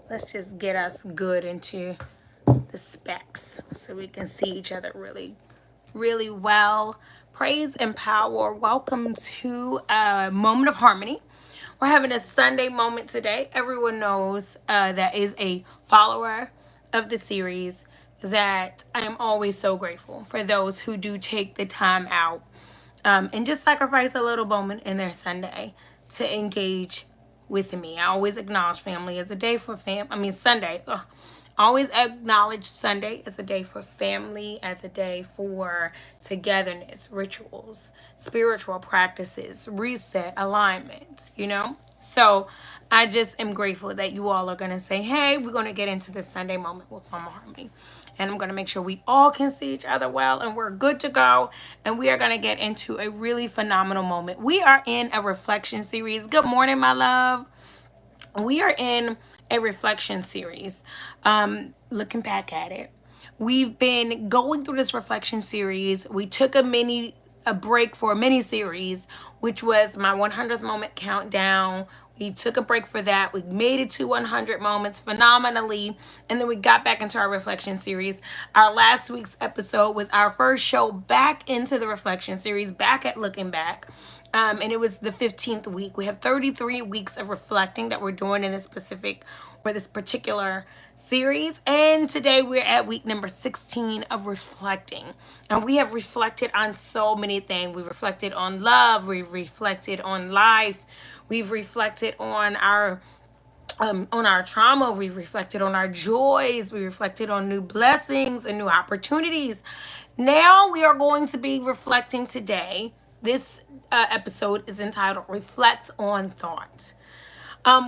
Let's just get us good into the specs so we can see each other really well. Praise and power. Welcome to Moment of Harmony. We're having a Sunday moment today. Everyone knows that is a follower of the series that I am always so grateful for those who do take the time out and just sacrifice a little moment in their Sunday to engage with me. I always acknowledge family as a day for Sunday. Always acknowledge Sunday as a day for family, as a day for togetherness, rituals, spiritual practices, reset, alignment, So I just am grateful that you all are going to say, hey, we're going to get into this Sunday moment with Mama Harmony. And I'm going to make sure we all can see each other well and we're good to go. And we are going to get into a really phenomenal moment. We are in a reflection series. Good morning, my love. We are in a reflection series. Looking back at it, we've been going through this reflection series. We took a break for a mini series, which was my 100th moment countdown. We took a break for that. We made it to 100 moments phenomenally. And then we got back into our reflection series. Our last week's episode was our first show back into the reflection series, back at looking back. And it was the 15th week. We have 33 weeks of reflecting that we're doing in this particular series. And today we're at week number 16 of reflecting. And we have reflected on so many things. We've reflected on love. We've reflected on life. We've reflected on our trauma. We've reflected on our joys. We reflected on new blessings and new opportunities. Now we are going to be reflecting today. This episode is entitled Reflect on Thought.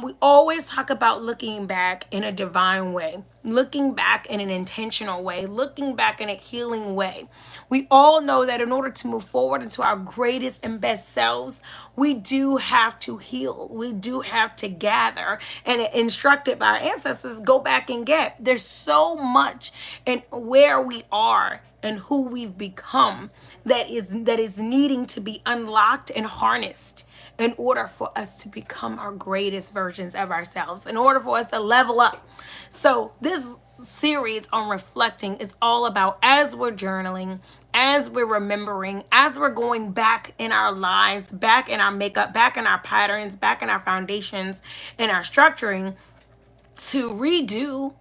We always talk about looking back in a divine way, looking back in an intentional way, looking back in a healing way. We all know that in order to move forward into our greatest and best selves, we do have to heal. We do have to gather and instructed by our ancestors, go back and get. There's so much in where we are and who we've become that is needing to be unlocked and harnessed in order for us to become our greatest versions of ourselves, in order for us to level up. So this series on reflecting is all about, as we're journaling, as we're remembering, as we're going back in our lives, back in our makeup, back in our patterns, back in our foundations, in our structuring, to redo,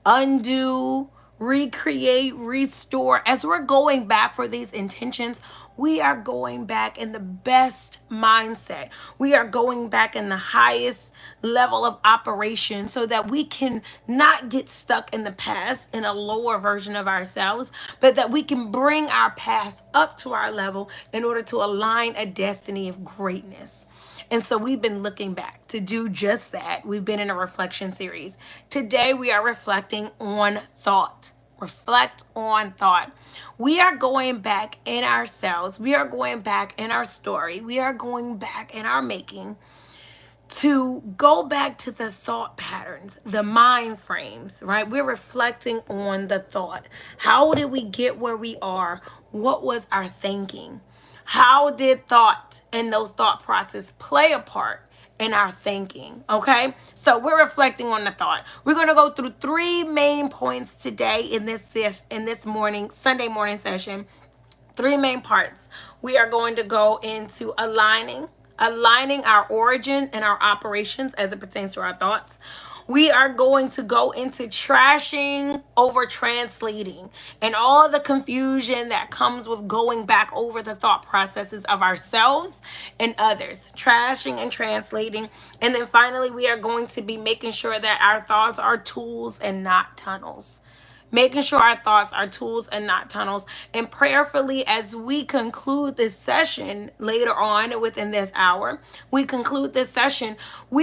undo, recreate, restore. As we're going back for these intentions, we are going back in the best mindset. We are going back in the highest level of operation so that we can not get stuck in the past in a lower version of ourselves, but that we can bring our past up to our level in order to align a destiny of greatness. And so we've been looking back to do just that. We've been in a reflection series. Today we are reflecting on thought. Reflect on thought. We are going back in ourselves. We are going back in our story. We are going back in our making to go back to the thought patterns, the mind frames, right? We're reflecting on the thought. How did we get where we are? What was our thinking? How did thought and those thought process play a part in our thinking? Okay, so we're reflecting on the thought. We're going to go through three main points today in this Sunday morning session. Three main parts. We are going to go into aligning our origin and our operations as it pertains to our thoughts. We are going to go into trashing over translating and all the confusion that comes with going back over the thought processes of ourselves and others, trashing and translating. And then finally, we are going to be making sure that our thoughts are tools and not tunnels. Making sure our thoughts are tools and not tunnels. And prayerfully, as we conclude this session later on within this hour, we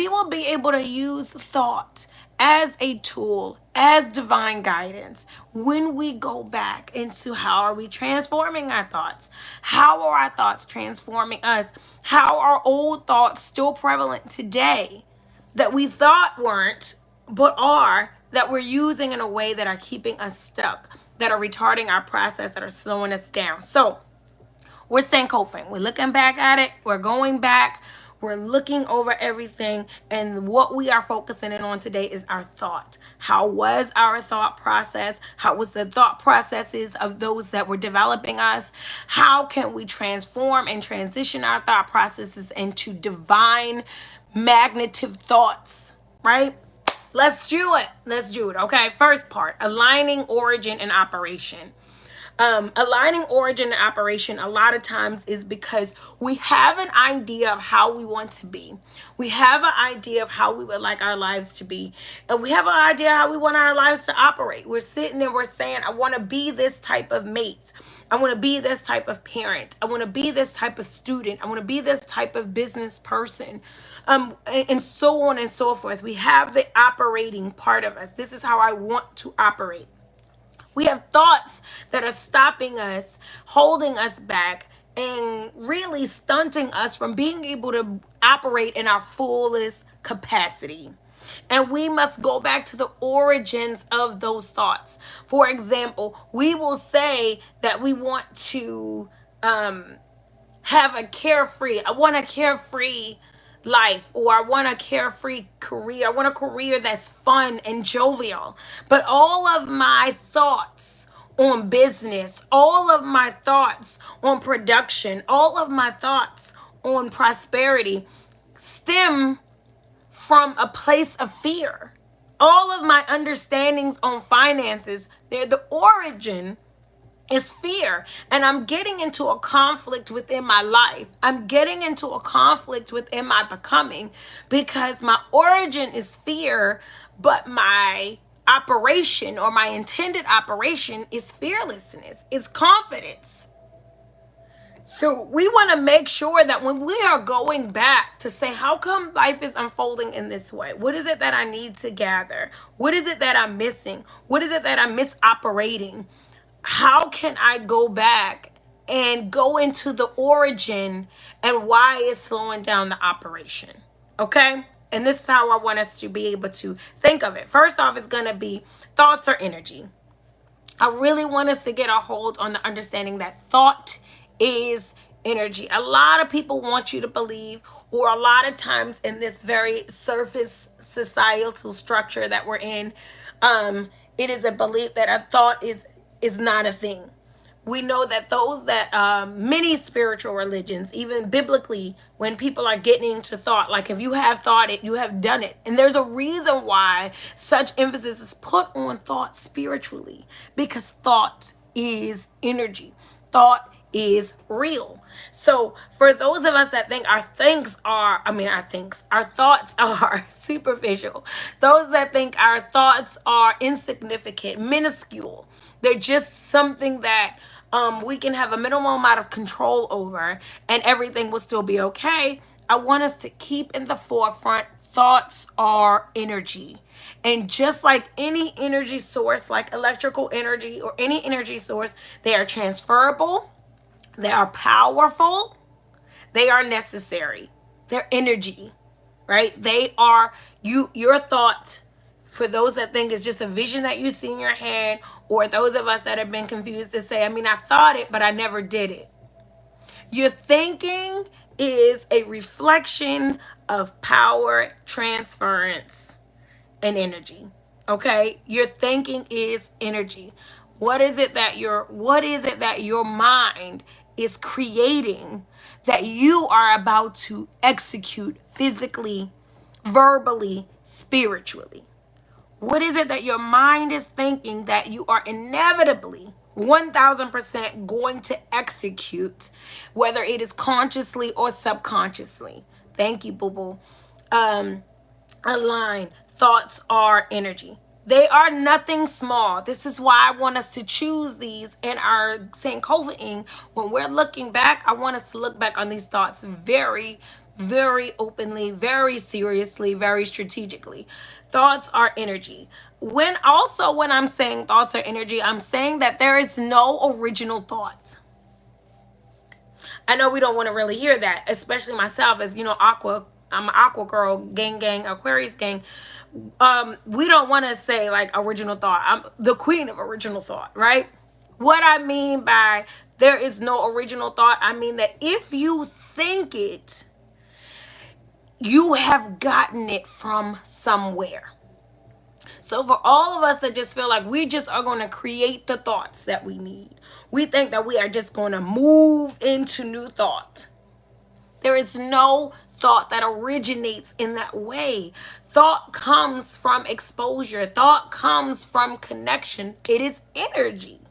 will be able to use thought as a tool, as divine guidance when we go back into how are we transforming our thoughts? How are our thoughts transforming us? How are old thoughts still prevalent today that we thought weren't, but are, that we're using in a way that are keeping us stuck, that are retarding our process, that are slowing us down? So we're Sankophing. We're looking back at it. We're going back. We're looking over everything. And what we are focusing in on today is our thought. How was our thought process? How was the thought processes of those that were developing us? How can we transform and transition our thought processes into divine magnetive thoughts, right? Let's do it. Let's do it. Okay. First part, aligning origin and operation. Aligning origin and operation a lot of times is because we have an idea of how we want to be. We have an idea of how we would like our lives to be. And we have an idea how we want our lives to operate. We're sitting and we're saying, I want to be this type of mate. I want to be this type of parent. I want to be this type of student. I want to be this type of business person. And so on and so forth. We have the operating part of us. This is how I want to operate. We have thoughts that are stopping us, holding us back, and really stunting us from being able to operate in our fullest capacity. And we must go back to the origins of those thoughts. For example, we will say that we want to have a carefree, I want a carefree life, or I want a carefree career. I want a career that's fun and jovial. But all of my thoughts on business, all of my thoughts on production, all of my thoughts on prosperity stem from a place of fear. All of my understandings on finances, they're the origin is fear. And I'm getting into a conflict within my life. I'm getting into a conflict within my becoming because my origin is fear, but my operation or my intended operation is fearlessness, is confidence. So we want to make sure that when we are going back to say, how come life is unfolding in this way? What is it that I need to gather? What is it that I'm missing? What is it that I'm misoperating? How can I go back and go into the origin and why it's slowing down the operation? Okay? And this is how I want us to be able to think of it. First off, it's going to be thoughts or energy. I really want us to get a hold on the understanding that thought is energy. A lot of people want you to believe, or a lot of times in this very surface societal structure that we're in, it is a belief that a thought is not a thing. We know that those that many spiritual religions, even biblically, when people are getting into thought, like if you have thought it, you have done it. And there's a reason why such emphasis is put on thought spiritually, because thought is energy. Thought is real. So for those of us that think our thoughts are superficial, those that think our thoughts are insignificant, minuscule, they're just something that we can have a minimal amount of control over and everything will still be okay. I want us to keep in the forefront, thoughts are energy. And just like any energy source, like electrical energy or any energy source, they are transferable, they are powerful, they are necessary, they're energy, right? They are your thought. For those that think it's just a vision that you see in your head, or those of us that have been confused to say, I thought it, but I never did it. Your thinking is a reflection of power, transference, and energy. Okay? Your thinking is energy. What is it that your mind is creating that you are about to execute physically, verbally, spiritually? What is it that your mind is thinking that you are inevitably 1000% going to execute, whether it is consciously or subconsciously? Thank you, boo boo. Align. Thoughts are energy. They are nothing small. This is why I want us to choose these in our Sankofaing. When we're looking back, I want us to look back on these thoughts very, very openly, very seriously, very strategically. Thoughts are energy. When I'm saying thoughts are energy, I'm saying that there is no original thought. I know we don't want to really hear that, especially myself as, Aqua. I'm an Aqua girl, gang, Aquarius gang. We don't want to say like original thought. I'm the queen of original thought, right? What I mean by there is no original thought, I mean that if you think it, you have gotten it from somewhere. So for all of us that just feel like we just are going to create the thoughts that we need, we think that we are just going to move into new thoughts. There is no thought that originates in that way. Thought comes from exposure. Thought comes from connection. It is energy.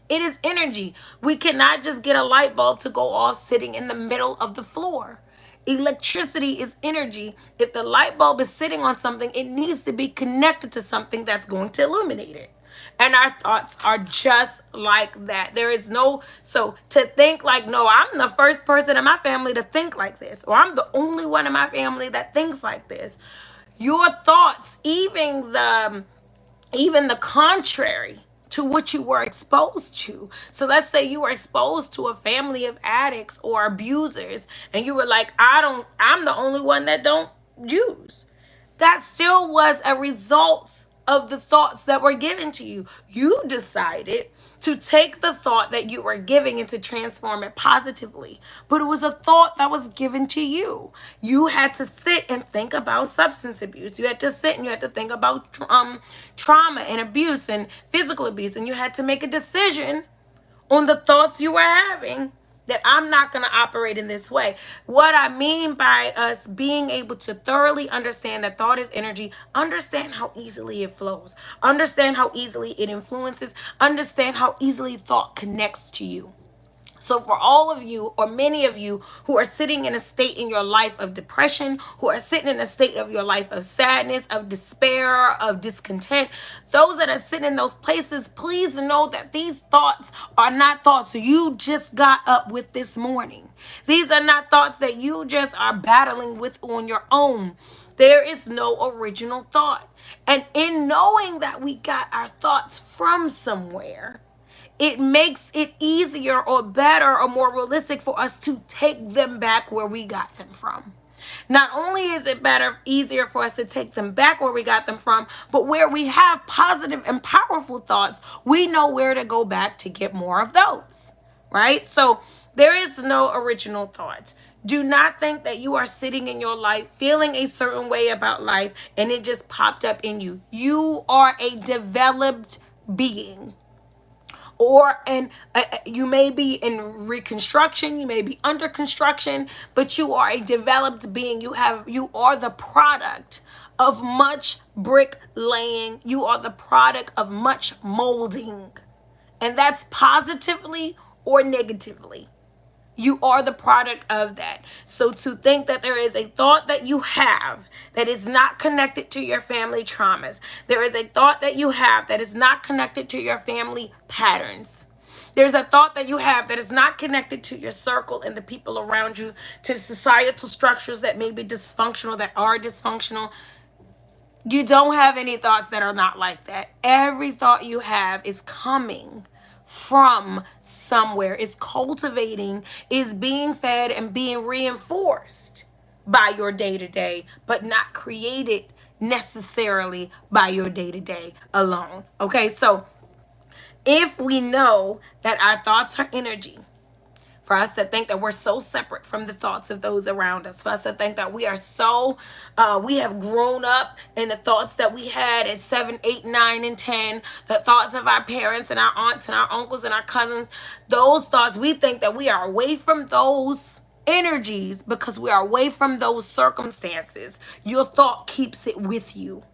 It is energy. We cannot just get a light bulb to go off sitting in the middle of the floor. Electricity is energy. If the light bulb is sitting on something, it needs to be connected to something that's going to illuminate it. And our thoughts are just like that. There is no, so to think like, no, I'm the first person in my family to think like this, or I'm the only one in my family that thinks like this. Your thoughts, even the contrary to what you were exposed to. So let's say you were exposed to a family of addicts or abusers, and you were like, I'm the only one that don't use. That still was a result of the thoughts that were given to you. You decided to take the thought that you were giving and to transform it positively. But it was a thought that was given to you. You had to sit and think about substance abuse. You had to sit and you had to think about trauma and abuse and physical abuse. And you had to make a decision on the thoughts you were having, that I'm not going to operate in this way. What I mean by us being able to thoroughly understand that thought is energy, understand how easily it flows, understand how easily it influences, understand how easily thought connects to you. So for all of you, or many of you, who are sitting in a state in your life of depression, who are sitting in a state of your life of sadness, of despair, of discontent, those that are sitting in those places, please know that these thoughts are not thoughts you just got up with this morning. These are not thoughts that you just are battling with on your own. There is no original thought. And in knowing that we got our thoughts from somewhere, it makes it easier or better or more realistic for us to take them back where we got them from. Not only is it better, easier for us to take them back where we got them from, but where we have positive and powerful thoughts, we know where to go back to get more of those, right? So there is no original thought. Do not think that you are sitting in your life feeling a certain way about life and it just popped up in you. You are a developed being, or and you may be in reconstruction, you may be under construction, but you are a developed being. You are the product of much brick laying. You are the product of much molding, and that's positively or negatively. You are the product of that. So to think that there is a thought that you have that is not connected to your family traumas, there is a thought that you have that is not connected to your family patterns, there's a thought that you have that is not connected to your circle and the people around you, to societal structures that may be dysfunctional, that are dysfunctional. You don't have any thoughts that are not like that. Every thought you have is coming from somewhere, is cultivating, is being fed and being reinforced by your day to day, but not created necessarily by your day to day alone. Okay, so if we know that our thoughts are energy, for us to think that we're so separate from the thoughts of those around us, for us to think that we are so, we have grown up in the thoughts that we had at 7, 8, 9, and 10, the thoughts of our parents and our aunts and our uncles and our cousins, those thoughts, we think that we are away from those energies because we are away from those circumstances. Your thought keeps it with you.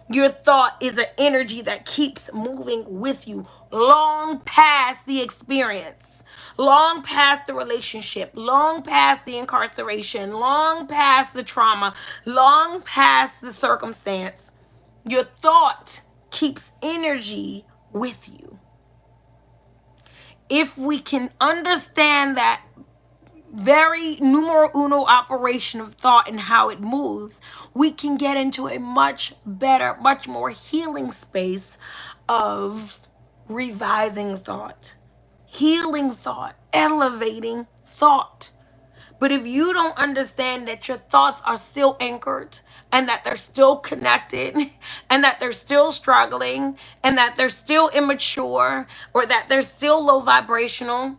Your thought is an energy that keeps moving with you long past the experience, long past the relationship, long past the incarceration, long past the trauma, long past the circumstance. Your thought keeps energy with you. If we can understand that very numero uno operation of thought and how it moves, we can get into a much better, much more healing space of revising thought, healing thought, elevating thought. But if you don't understand that your thoughts are still anchored and that they're still connected and that they're still struggling and that they're still immature or that they're still low vibrational,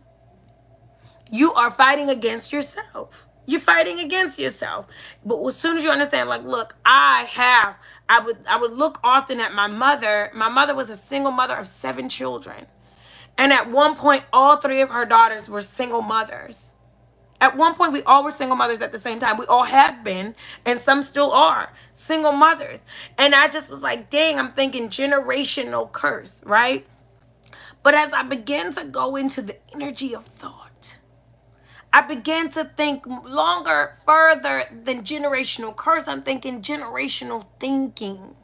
you are fighting against yourself. You're fighting against yourself. But as soon as you understand, like, look, I would look often at my mother. My mother was a single mother of 7 children. And at one point, all 3 of her daughters were single mothers. At one point, we all were single mothers at the same time. We all have been, and some still are, single mothers. And I just was like, dang, I'm thinking generational curse, right? But as I began to go into the energy of thought, I began to think longer, further than generational curse. I'm thinking generational thinking.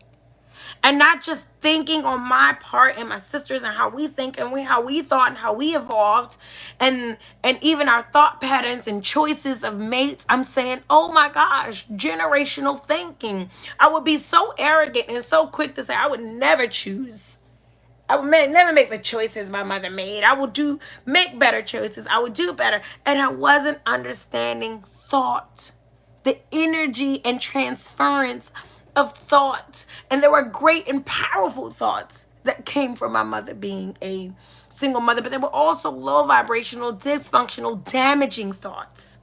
And not just thinking on my part and my sisters and how we think and how we thought and how we evolved and even our thought patterns and choices of mates. I'm saying, oh my gosh, generational thinking. I would be so arrogant and so quick to say I would never choose. I would never make the choices my mother made. I would make better choices. I would do better. And I wasn't understanding thought, the energy and transference of thought. And there were great and powerful thoughts that came from my mother being a single mother, but there were also low vibrational, dysfunctional, damaging thoughts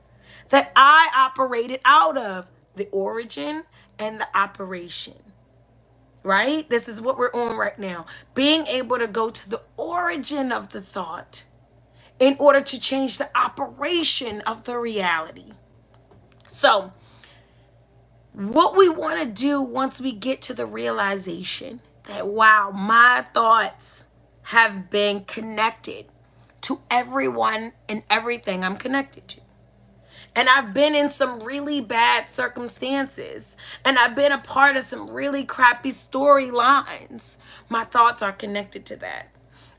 that I operated out of, the origin and the operation. Right? This is what we're on right now. Being able to go to the origin of the thought in order to change the operation of the reality. So, what we want to do once we get to the realization that, wow, my thoughts have been connected to everyone and everything I'm connected to. And I've been in some really bad circumstances. And I've been a part of some really crappy storylines. My thoughts are connected to that.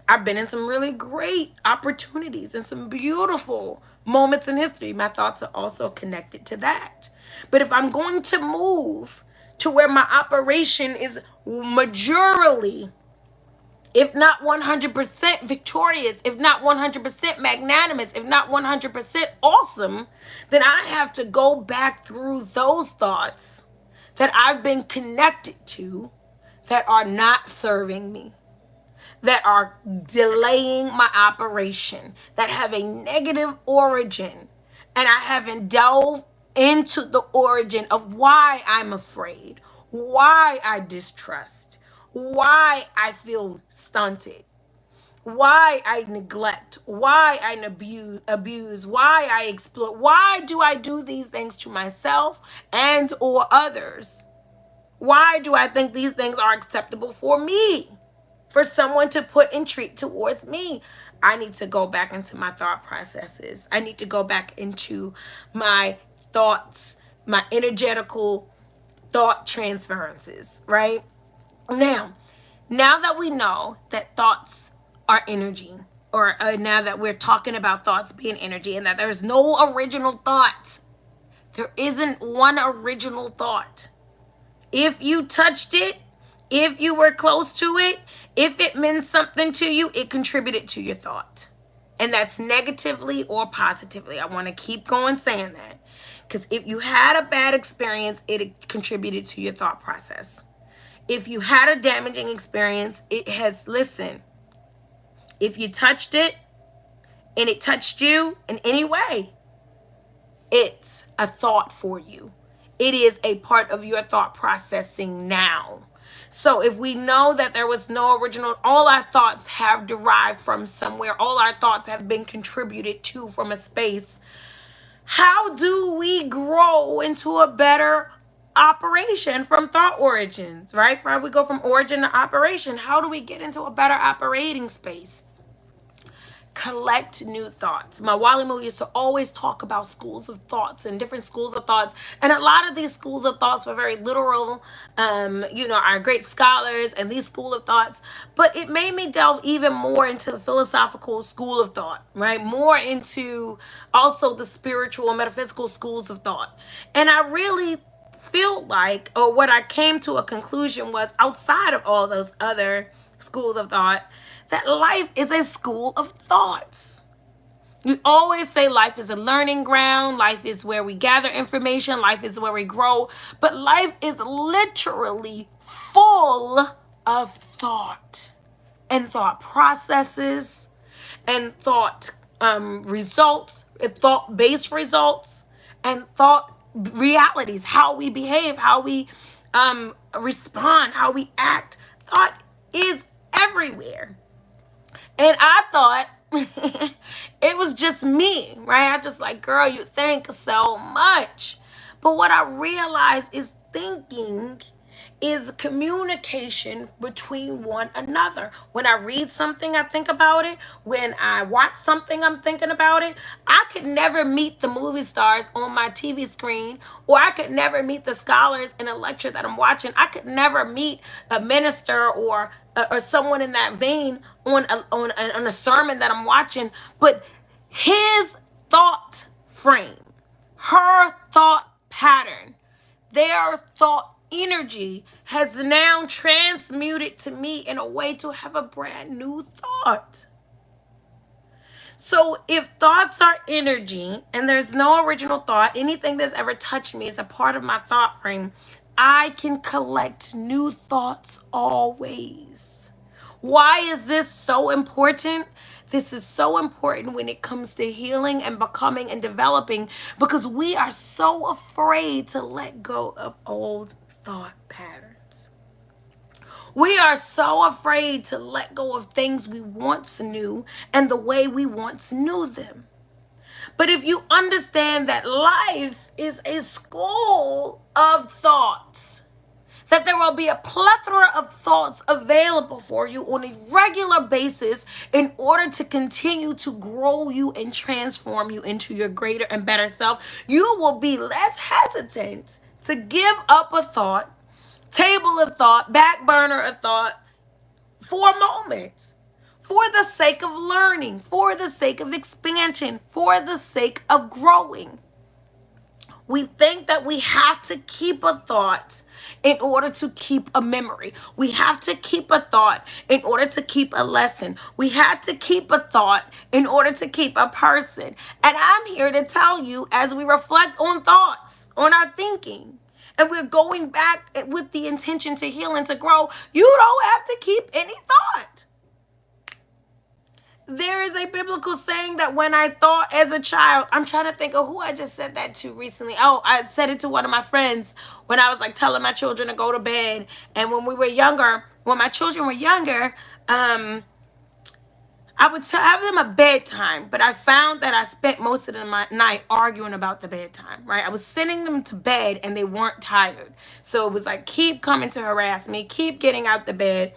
I've been in some really great opportunities and some beautiful moments in history. My thoughts are also connected to that. But if I'm going to move to where my operation is majorly, if not 100% victorious, if not 100% magnanimous, if not 100% awesome, then I have to go back through those thoughts that I've been connected to that are not serving me, that are delaying my operation, that have a negative origin. And I haven't delved into the origin of why I'm afraid, why I distrust, why I feel stunted, why I neglect, why I abuse, why I exploit, why do I do these things to myself and or others? Why do I think these things are acceptable for me, for someone to put and treat towards me? I need to go back into my thought processes. I need to go back into my thoughts, my energetical thought transferences, right? Now that we know that thoughts are energy, or now that we're talking about thoughts being energy and that there's no original thought, there isn't one original thought. If you touched it, if you were close to it, if it meant something to you, it contributed to your thought. And that's negatively or positively. I want to keep going saying that. Because if you had a bad experience, it contributed to your thought process. If you had a damaging experience, it has, listen, if you touched it and it touched you in any way, it's a thought for you. It is a part of your thought processing now. So if we know that there was no original, all our thoughts have derived from somewhere, all our thoughts have been contributed to from a space, how do we grow into a better operation from thought origins, right? From we go from origin to operation. How do we get into a better operating space? Collect new thoughts. My Wally Moo used to always talk about schools of thoughts and different schools of thoughts. And a lot of these schools of thoughts were very literal, are great scholars and these school of thoughts. But it made me delve even more into the philosophical school of thought, right? More into also the spiritual and metaphysical schools of thought. And I really feel like, or what I came to a conclusion was, outside of all those other schools of thought, that life is a school of thoughts. We always say life is a learning ground. Life is where we gather information. Life is where we grow. But life is literally full of thought and thought processes and thought results, thought-based results, and thought realities, how we behave, how we respond, how we act. Thought is everywhere. And I thought it was just me, right? I just like, girl, you think so much. But what I realized is thinking is communication between one another. When I read something, I think about it. When I watch something, I'm thinking about it. I could never meet the movie stars on my TV screen, or I could never meet the scholars in a lecture that I'm watching. I could never meet a minister or someone in that vein on a sermon that I'm watching. But his thought frame, her thought pattern, their thought energy has now transmuted to me in a way to have a brand new thought. So if thoughts are energy and there's no original thought, anything that's ever touched me is a part of my thought frame, I can collect new thoughts always. Why is this so important? This is so important when it comes to healing and becoming and developing, because we are so afraid to let go of old thought patterns. We are so afraid to let go of things we once knew and the way we once knew them. But if you understand that life is a school of thoughts, that there will be a plethora of thoughts available for you on a regular basis in order to continue to grow you and transform you into your greater and better self, you will be less hesitant to give up a thought, table a thought, back burner a thought for a moment, for the sake of learning, for the sake of expansion, for the sake of growing. We think that we have to keep a thought in order to keep a memory. We have to keep a thought in order to keep a lesson. We have to keep a thought in order to keep a person. And I'm here to tell you, as we reflect on thoughts, on our thinking, and we're going back with the intention to heal and to grow, you don't have to keep any thought. There is a biblical saying that when I thought as a child, I'm trying to think of who I just said that to recently. Oh, I said it to one of my friends when I was like telling my children to go to bed. And when my children were younger, I would have them a bedtime, but I found that I spent most of the night arguing about the bedtime, right? I was sending them to bed and they weren't tired. So it was like, keep coming to harass me, keep getting out the bed.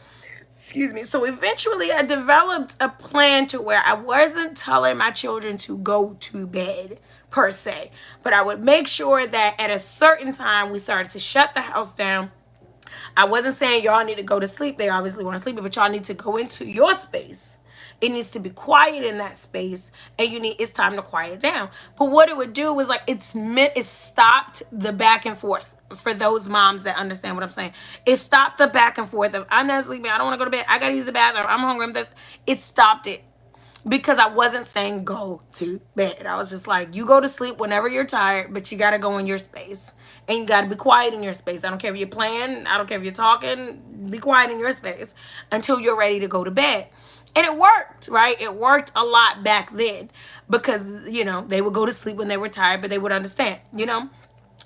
Excuse me. So eventually I developed a plan to where I wasn't telling my children to go to bed per se, but I would make sure that at a certain time we started to shut the house down. I wasn't saying y'all need to go to sleep. They obviously want to sleep, but y'all need to go into your space. It needs to be quiet in that space, and it's time to quiet down. But what it would do was like it stopped the back and forth. For those moms that understand what I'm saying, it stopped the back and forth of I'm not sleeping, I don't want to go to bed, I gotta use the bathroom, I'm hungry, it stopped it. Because I wasn't saying go to bed. I was just like, you go to sleep whenever you're tired, but you got to go in your space. And you got to be quiet in your space. I don't care if you're playing. I don't care if you're talking. Be quiet in your space until you're ready to go to bed. And it worked, right? It worked a lot back then because, they would go to sleep when they were tired, but they would understand,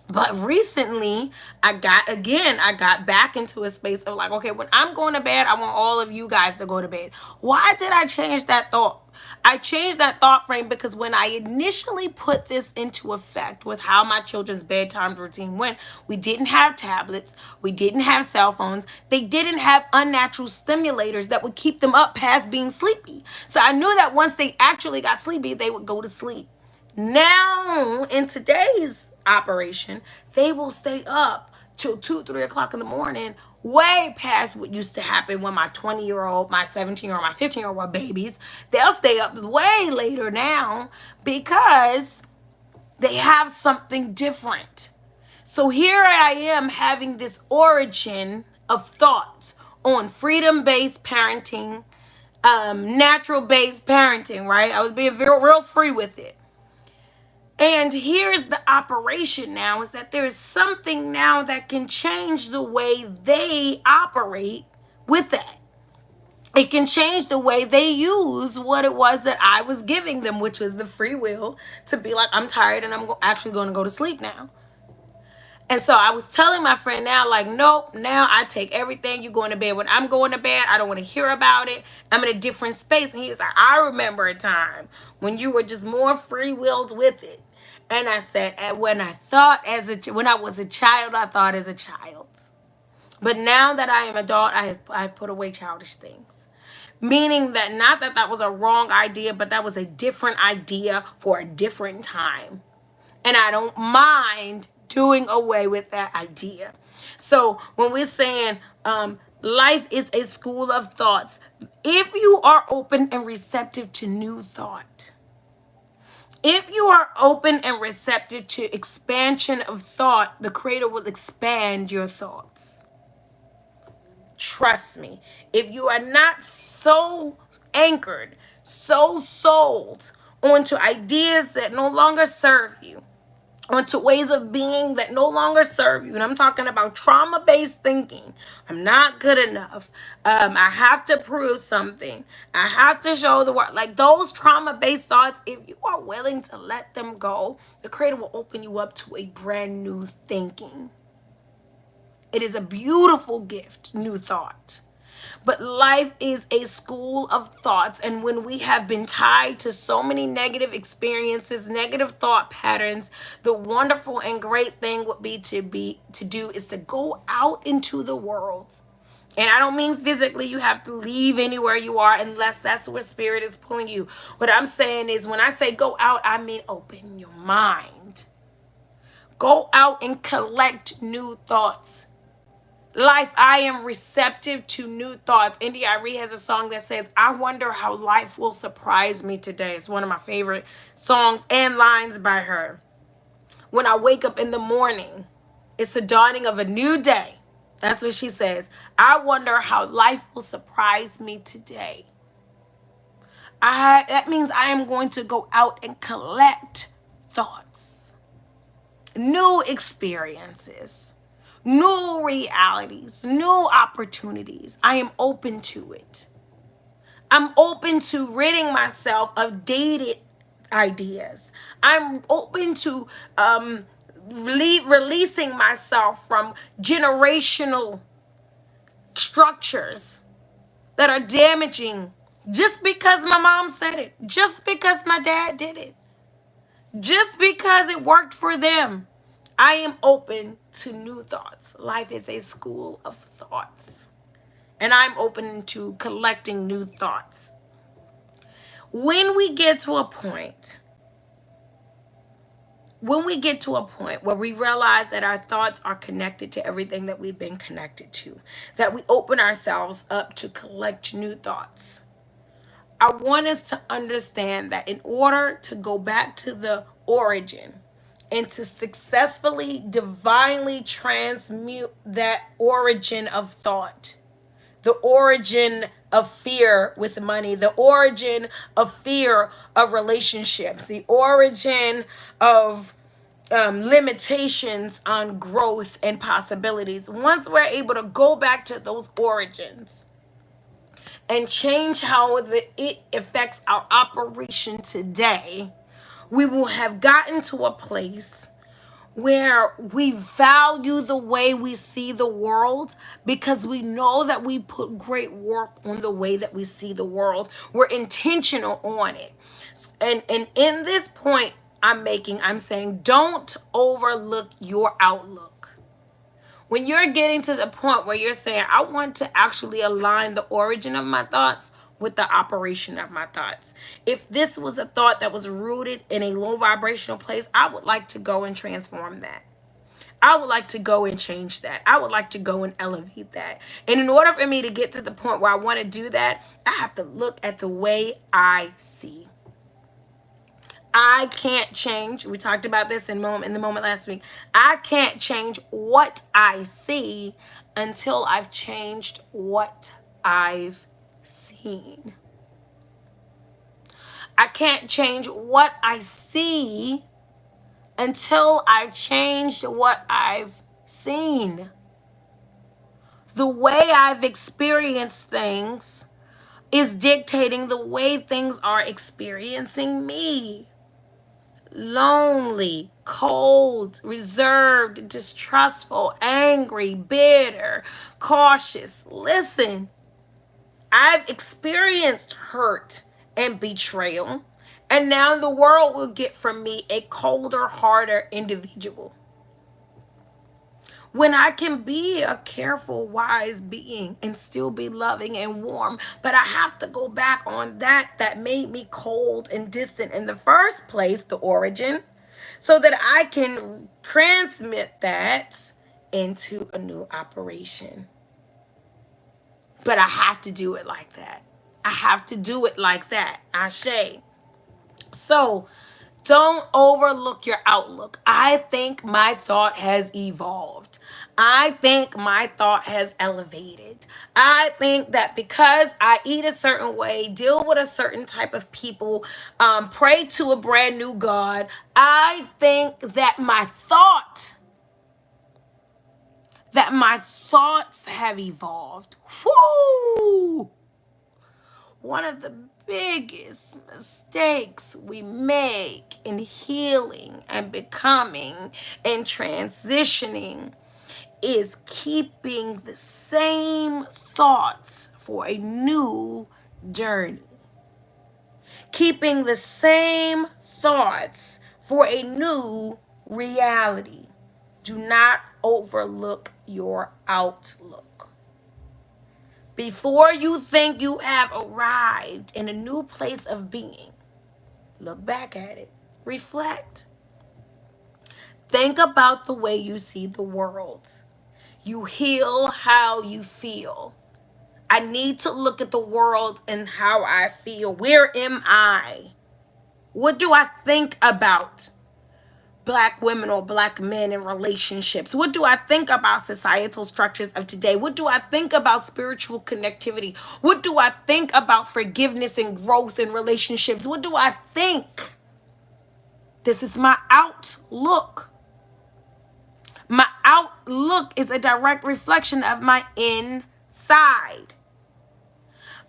But recently, I got back into a space of like, okay, when I'm going to bed, I want all of you guys to go to bed. Why did I change that thought? I changed that thought frame because when I initially put this into effect with how my children's bedtime routine went, we didn't have tablets, we didn't have cell phones, they didn't have unnatural stimulators that would keep them up past being sleepy. So I knew that once they actually got sleepy, they would go to sleep. Now, in today's operation, they will stay up till 2-3 o'clock in the morning, way past what used to happen when my 20-year-old, my 17-year-old, my 15-year-old were babies. They'll stay up way later now because they have something different. So here I am having this origin of thoughts on freedom-based parenting, natural-based parenting, right? I was being real free with it. And here's the operation now, is that there is something now that can change the way they operate with that. It can change the way they use what it was that I was giving them, which was the free will to be like, I'm tired and I'm actually going to go to sleep now. And so I was telling my friend now, like, nope, now I take everything. You going to bed when I'm going to bed. I don't want to hear about it. I'm in a different space. And he was like, I remember a time when you were just more free-willed with it. And I said, and when when I was a child, I thought as a child. But now that I am adult, I've put away childish things. Meaning that not that that was a wrong idea, but that was a different idea for a different time. And I don't mind doing away with that idea. So when we're saying life is a school of thoughts, if you are open and receptive to new thought, if you are open and receptive to expansion of thought, the Creator will expand your thoughts. Trust me. If you are not so anchored, so sold onto ideas that no longer serve you, onto ways of being that no longer serve you. And I'm talking about trauma-based thinking. I'm not good enough. I have to prove something. I have to show the world. Like those trauma-based thoughts, if you are willing to let them go, the Creator will open you up to a brand new thinking. It is a beautiful gift, new thought. But life is a school of thoughts. And when we have been tied to so many negative experiences, negative thought patterns, the wonderful and great thing would be to do is to go out into the world. And I don't mean physically you have to leave anywhere you are unless that's where spirit is pulling you. What I'm saying is when I say go out, I mean open your mind. Go out and collect new thoughts. Life, I am receptive to new thoughts. India Arie has a song that says, I wonder how life will surprise me today. It's one of my favorite songs and lines by her. When I wake up in the morning, it's the dawning of a new day. That's what she says. I wonder how life will surprise me today. That means I am going to go out and collect thoughts, new experiences, new realities, new opportunities. I am open to it. I'm open to ridding myself of dated ideas. I'm open to releasing myself from generational structures that are damaging just because my mom said it, just because my dad did it, just because it worked for them. I am open to new thoughts. Life is a school of thoughts. And I'm open to collecting new thoughts. When we get to a point where we realize that our thoughts are connected to everything that we've been connected to, that we open ourselves up to collect new thoughts, I want us to understand that in order to go back to the origin, and to successfully, divinely transmute that origin of thought, the origin of fear with money, the origin of fear of relationships, the origin of limitations on growth and possibilities. Once we're able to go back to those origins and change how it affects our operation today, we will have gotten to a place where we value the way we see the world because we know that we put great work on the way that we see the world. We're intentional on it. And in this point I'm saying don't overlook your outlook. When you're getting to the point where you're saying, I want to actually align the origin of my thoughts with the operation of my thoughts. If this was a thought that was rooted in a low vibrational place, I would like to go and transform that. I would like to go and change that. I would like to go and elevate that. And in order for me to get to the point where I want to do that, I have to look at the way I see. I can't change. We talked about this in the moment last week. I can't change what I see until I've changed what I've seen. I can't change what I see until I've changed what I've seen. The way I've experienced things is dictating the way things are experiencing me. Lonely, cold, reserved, distrustful, angry, bitter, cautious. Listen, I've experienced hurt and betrayal, and now the world will get from me a colder, harder individual. When I can be a careful, wise being and still be loving and warm, but I have to go back on that made me cold and distant in the first place, the origin, so that I can transmit that into a new operation. But I have to do it like that. I have to do it like that. Ashe. So don't overlook your outlook. I think my thought has evolved. I think my thought has elevated. I think that because I eat a certain way, deal with a certain type of people, pray to a brand new God, I think that my thoughts have evolved. Whoo! One of the biggest mistakes we make in healing and becoming and transitioning is keeping the same thoughts for a new journey. Keeping the same thoughts for a new reality. Do not overlook your outlook. Before you think you have arrived in a new place of being, look back at it. Reflect. Think about the way you see the world. You heal how you feel. I need to look at the world and how I feel. Where am I? What do I think about Black women or Black men in relationships? What do I think about societal structures of today? What do I think about spiritual connectivity? What do I think about forgiveness and growth in relationships? What do I think? This is my outlook. My outlook is a direct reflection of my inside.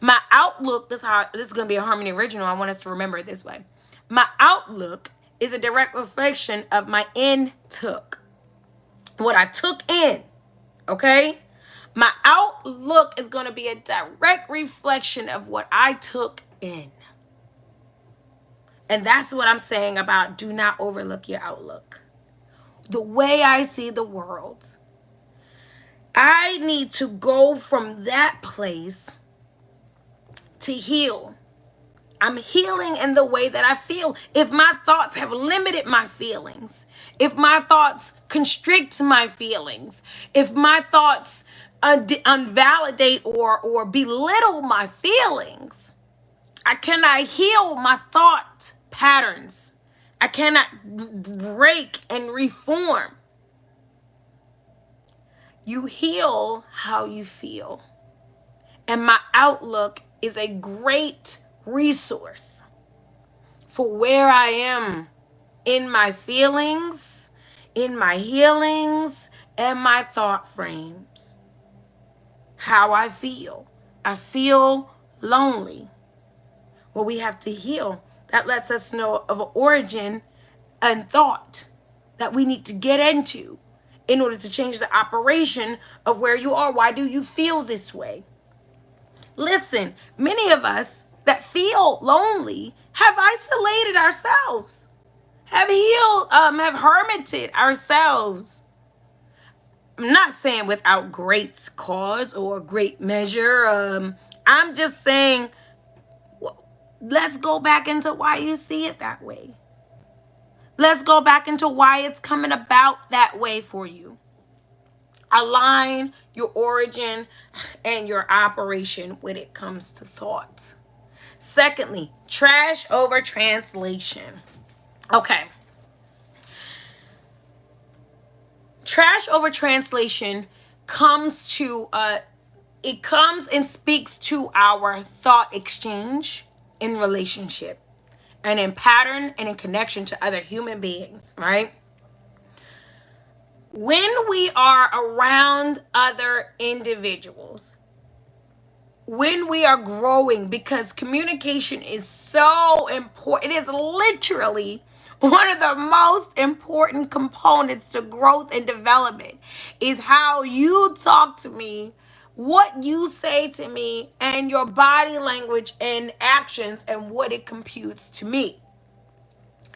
My outlook, this is going to be a Harmony original. I want us to remember it this way. My outlook is a direct reflection of my intook. What I took in, okay? My outlook is going to be a direct reflection of what I took in. And that's what I'm saying about do not overlook your outlook. The way I see the world, I need to go from that place to heal. I'm healing in the way that I feel. If my thoughts have limited my feelings, if my thoughts constrict my feelings, if my thoughts unvalidate or belittle my feelings, I cannot heal my thought patterns. I cannot break and reform. You heal how you feel. And my outlook is a great resource for where I am in my feelings, in my healings, and my thought frames. How I feel. I feel lonely. Well, we have to heal. That lets us know of an origin and thought that we need to get into in order to change the operation of where you are. Why do you feel this way? Listen, many of us that feel lonely have isolated ourselves, have healed, have hermited ourselves. I'm not saying without great cause or great measure. I'm just saying, let's go back into why you see it that way. Let's go back into why it's coming about that way for you. Align your origin and your operation when it comes to thoughts. Secondly, trash over translation. Okay. Trash over translation comes and speaks to our thought exchange in relationship and in pattern and in connection to other human beings, right? When we are around other individuals, when we are growing, because communication is so important. It is literally one of the most important components to growth and development, is how you talk to me, what you say to me, and your body language and actions, and what it computes to me.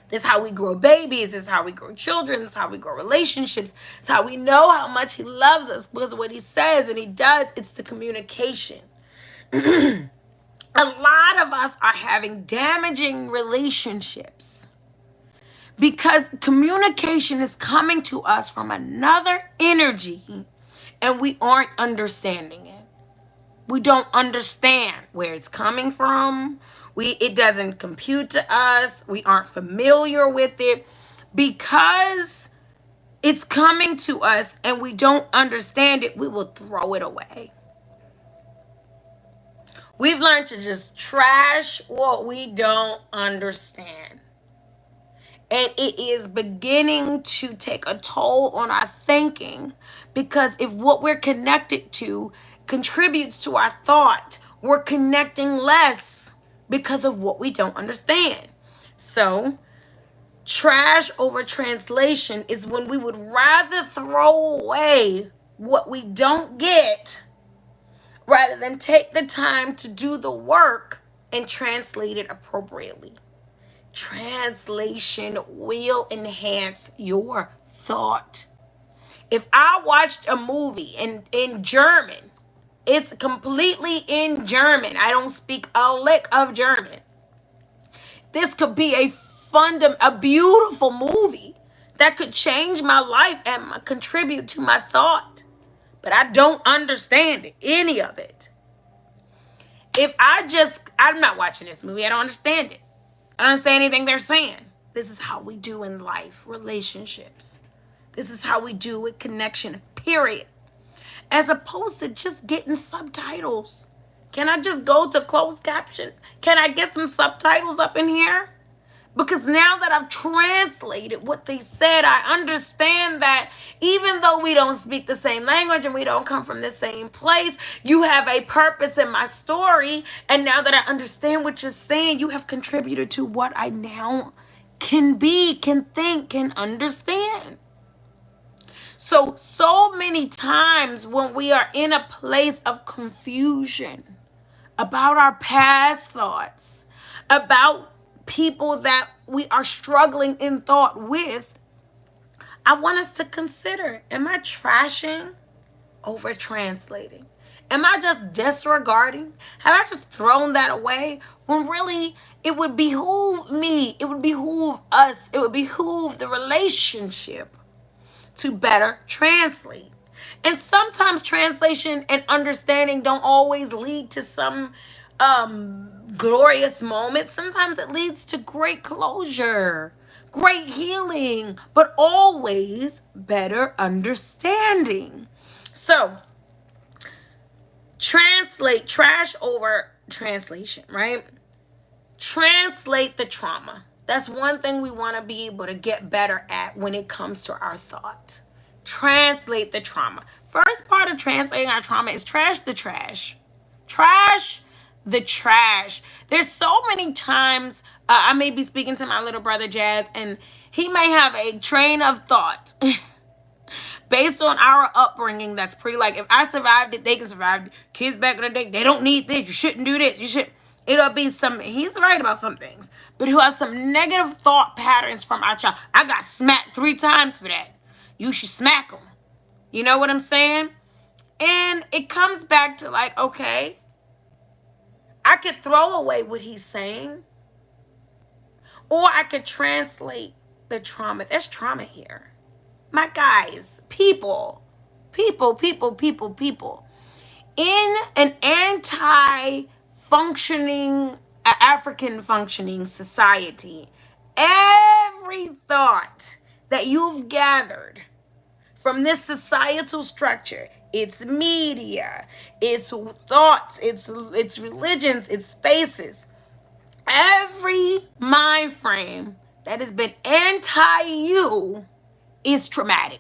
This is how we grow babies. This is how we grow children. This is how we grow relationships. It's how we know how much he loves us, because of what he says and he does. It's the communication. A lot of us are having damaging relationships because communication is coming to us from another energy and we aren't understanding it. We don't understand where it's coming from. It doesn't compute to us. We aren't familiar with it because it's coming to us and we don't understand it. We will throw it away. We've learned to just trash what we don't understand. And it is beginning to take a toll on our thinking, because if what we're connected to contributes to our thought, we're connecting less because of what we don't understand. So, trash over translation is when we would rather throw away what we don't get rather than take the time to do the work and translate it appropriately. Translation will enhance your thought. If I watched a movie in German, it's completely in German. I don't speak a lick of German. This could be a beautiful movie that could change my life and contribute to my thought. But I don't understand any of it. I'm not watching this movie. I don't understand it. I don't understand anything they're saying. This is how we do in life, relationships. This is how we do with connection, period. As opposed to just getting subtitles. Can I just go to closed caption? Can I get some subtitles up in here? Because now that I've translated what they said, I understand that even though we don't speak the same language and we don't come from the same place, you have a purpose in my story. And now that I understand what you're saying, you have contributed to what I now can be, can think, can understand. So many times when we are in a place of confusion about our past thoughts, about people that we are struggling in thought with, I want us to consider, am I trashing over translating? Am I just disregarding? Have I just thrown that away when really it would behoove me, it would behoove us, it would behoove the relationship to better translate? And sometimes translation and understanding don't always lead to some glorious moments. Sometimes it leads to great closure, great healing, but always better understanding. So, trash over translation, right? Translate the trauma. That's one thing we want to be able to get better at when it comes to our thought. Translate the trauma. First part of translating our trauma is trash the trash. Trash the trash. There's so many times I may be speaking to my little brother Jazz, and he may have a train of thought based on our upbringing that's pretty like, if I survived it, they can survive it. Kids back in the day, they don't need this. You shouldn't do this. You should. It'll be some. He's right about some things, but who has some negative thought patterns from our child. I got smacked 3 times for that. You should smack them. You know what I'm saying? And it comes back to like, okay, I could throw away what he's saying, or I could translate the trauma. There's trauma here. My guys, people. In an anti-functioning, African functioning society, every thought that you've gathered from this societal structure, it's media, it's thoughts, it's religions, it's spaces, every mind frame that has been anti-you is traumatic.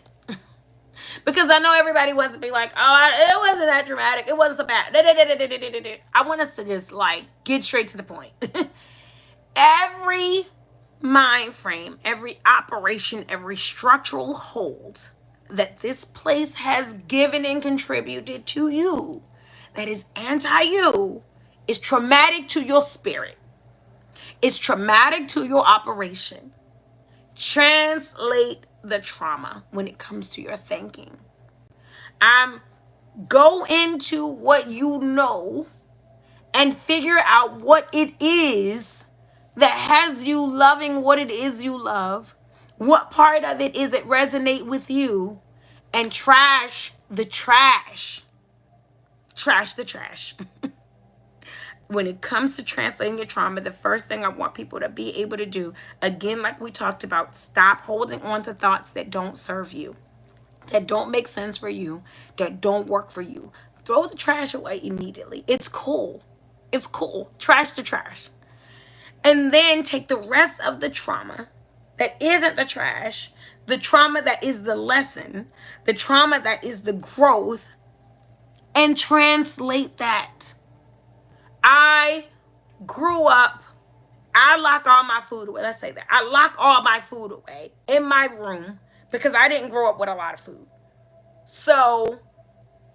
Because I know everybody wants to be like, oh, it wasn't that dramatic. It wasn't so bad. I want us to just like get straight to the point. Every mind frame, every operation, every structural hold that this place has given and contributed to you that is anti you is traumatic to your spirit. It's traumatic to your operation. Translate the trauma when it comes to your thinking. Go into what you know and figure out what it is that has you loving what it is you love. What part of it is it resonate with you? And trash the trash. Trash the trash. When it comes to translating your trauma, the first thing I want people to be able to do, again, like we talked about, stop holding on to thoughts that don't serve you, that don't make sense for you, that don't work for you. Throw the trash away immediately. It's cool. It's cool. Trash the trash. And then take the rest of the trauma that isn't the trash, the trauma that is the lesson, the trauma that is the growth, and translate that. I grew up, I lock all my food away. Let's say that. I lock all my food away in my room because I didn't grow up with a lot of food. So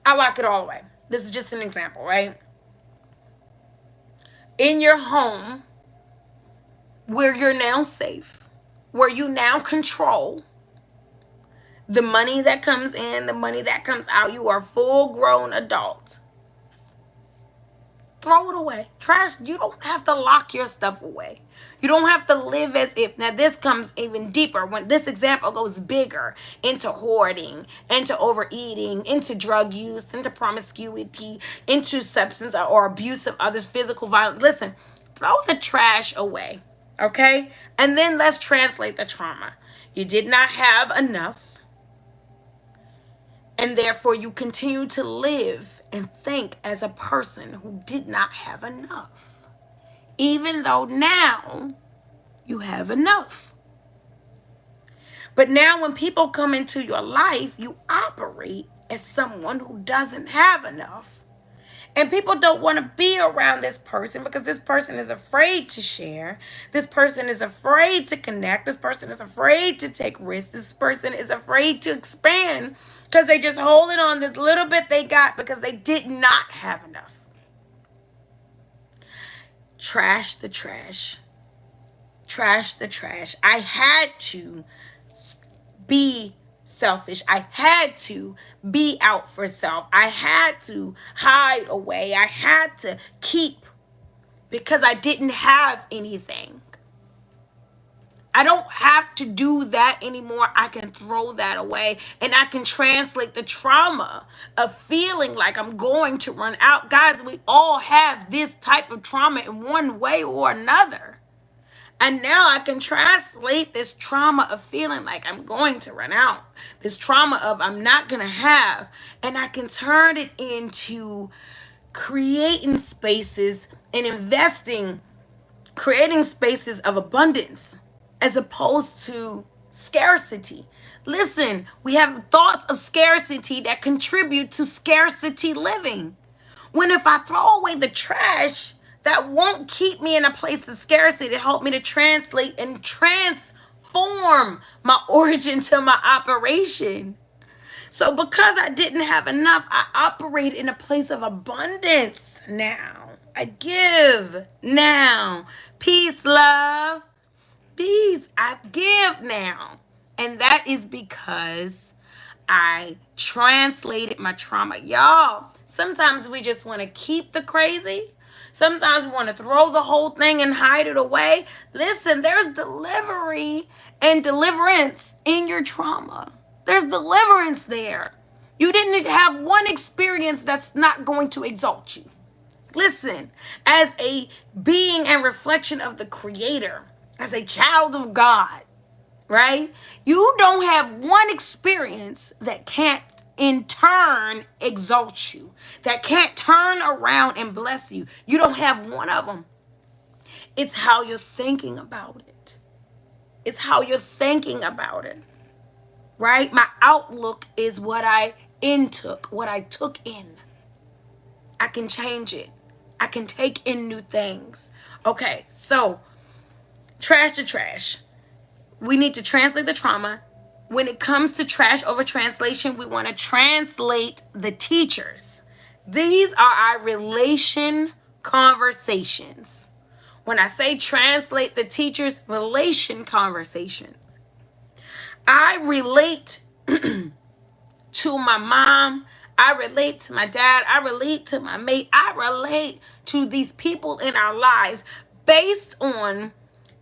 I lock it all away. This is just an example, right? In your home, where you're now safe, where you now control the money that comes in, the money that comes out, you are full grown adult. Throw it away. Trash. You don't have to lock your stuff away. You don't have to live as if. Now this comes even deeper when this example goes bigger into hoarding, into overeating, into drug use, into promiscuity, into substance or abuse of others, physical violence. Listen, throw the trash away. Okay? And then let's translate the trauma. You did not have enough. And therefore you continue to live and think as a person who did not have enough. Even though now you have enough. But now when people come into your life, you operate as someone who doesn't have enough. And people don't want to be around this person because this person is afraid to share. This person is afraid to connect. This person is afraid to take risks. This person is afraid to expand because they just hold it on this little bit they got because they did not have enough. Trash the trash. Trash the trash. I had to be selfish. I had to be out for self. I had to hide away. I had to keep because I didn't have anything. I don't have to do that anymore. I can throw that away and I can translate the trauma of feeling like I'm going to run out. Guys, we all have this type of trauma in one way or another. And now I can translate this trauma of feeling like I'm going to run out, this trauma of I'm not going to have, and I can turn it into creating spaces and investing, creating spaces of abundance as opposed to scarcity. Listen, we have thoughts of scarcity that contribute to scarcity living. When if I throw away the trash, that won't keep me in a place of scarcity to help me to translate and transform my origin to my operation. So because I didn't have enough, I operate in a place of abundance now. I give now. Peace, love. Peace. I give now. And that is because I translated my trauma. Y'all, sometimes we just want to keep the crazy. Sometimes we want to throw the whole thing and hide it away. Listen, there's delivery and deliverance in your trauma. There's deliverance there. You didn't have one experience that's not going to exalt you. Listen, as a being and reflection of the Creator, as a child of God, right? You don't have one experience that can't in turn exalt you, that can't turn around and bless you. You don't have one of them. It's how you're thinking about it. It's how you're thinking about it. right? My outlook is what I intook, what I took in. I can change it. I can take in new things. Okay, so trash to trash. We need to translate the trauma. When it comes to trash over translation, we want to translate the teachers. These are our relation conversations. When I say translate the teachers, relation conversations, I relate to my mom. I relate to my dad. I relate to my mate. I relate to these people in our lives based on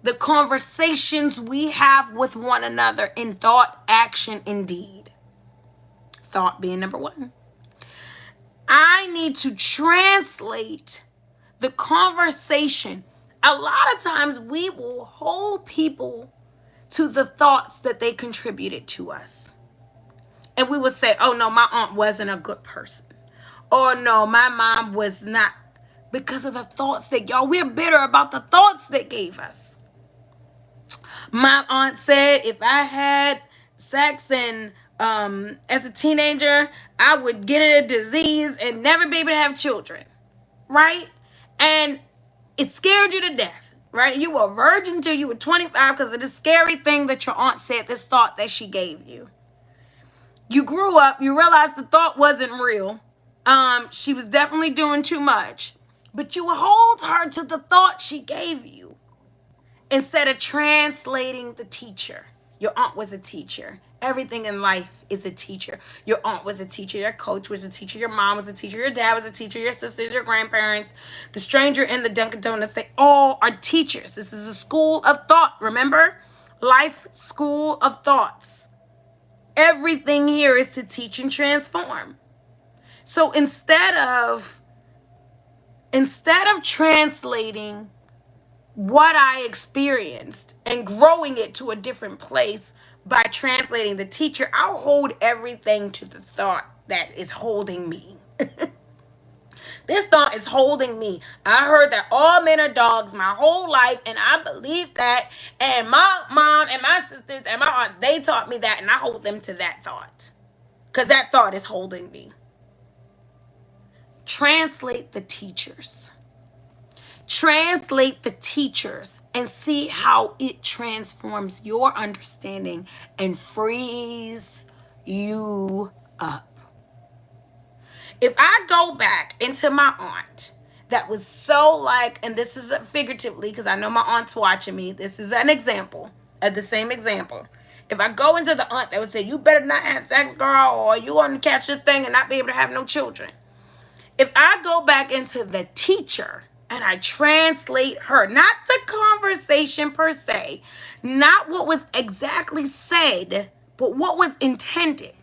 the conversations we have with one another in thought, action, and deed. Thought being number one. I need to translate the conversation. A lot of times we will hold people to the thoughts that they contributed to us. And we would say, oh no, my aunt wasn't a good person. Or no, my mom was not. Because of the thoughts that, y'all, we're bitter about the thoughts they gave us. My aunt said if I had sex and as a teenager, I would get a disease and never be able to have children. Right? And it scared you to death. Right? You were a virgin until you were 25 because of this scary thing that your aunt said, this thought that she gave you. You grew up, you realized the thought wasn't real. She was definitely doing too much. But you hold her to the thought she gave you instead of translating the teacher. Your aunt was a teacher. Everything in life is a teacher. Your aunt was a teacher. Your coach was a teacher. Your mom was a teacher. Your dad was a teacher. Your sisters, your grandparents, the stranger in the Dunkin' Donuts, they all are teachers. This is a school of thought, remember? Life school of thoughts. Everything here is to teach and transform. So instead of translating what I experienced and growing it to a different place by translating the teacher, I'll hold everything to the thought that is holding me. This thought is holding me. I heard that all men are dogs my whole life, and I believe that. And my mom and my sisters and my aunt, they taught me that, and I hold them to that thought. Because that thought is holding me. Translate the teachers. Translate the teachers and see how it transforms your understanding and frees you up. If I go back into my aunt that was so like, and this is figuratively because I know my aunt's watching me. This is an example of the same example. If I go into the aunt that would say, you better not have sex, girl, or you want to catch this thing and not be able to have no children. If I go back into the teacher and I translate her, not the conversation per se, not what was exactly said, but what was intended.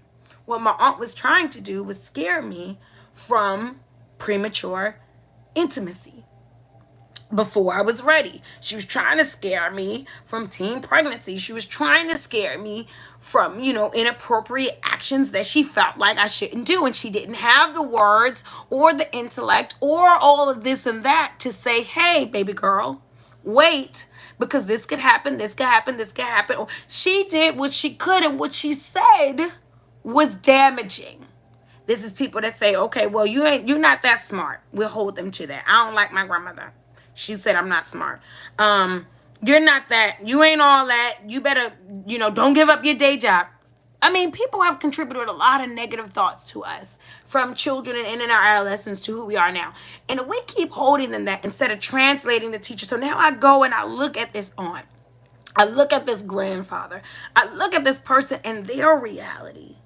What my aunt was trying to do was scare me from premature intimacy before I was ready. She was trying to scare me from teen pregnancy. She was trying to scare me from, inappropriate actions that she felt like I shouldn't do. And she didn't have the words or the intellect or all of this and that to say, hey, baby girl, wait, because this could happen, this could happen, this could happen. Or she did what she could, and what she said was damaging. This is people that say, okay, well, you're not that smart. We'll hold them to that. I don't like my grandmother. She said I'm not smart. You're not that. You ain't all that. You better, don't give up your day job. I mean, people have contributed a lot of negative thoughts to us from children and in our adolescence to who we are now. And if we keep holding them that instead of translating the teacher. So now I go and I look at this aunt. I look at this grandfather. I look at this person and their reality.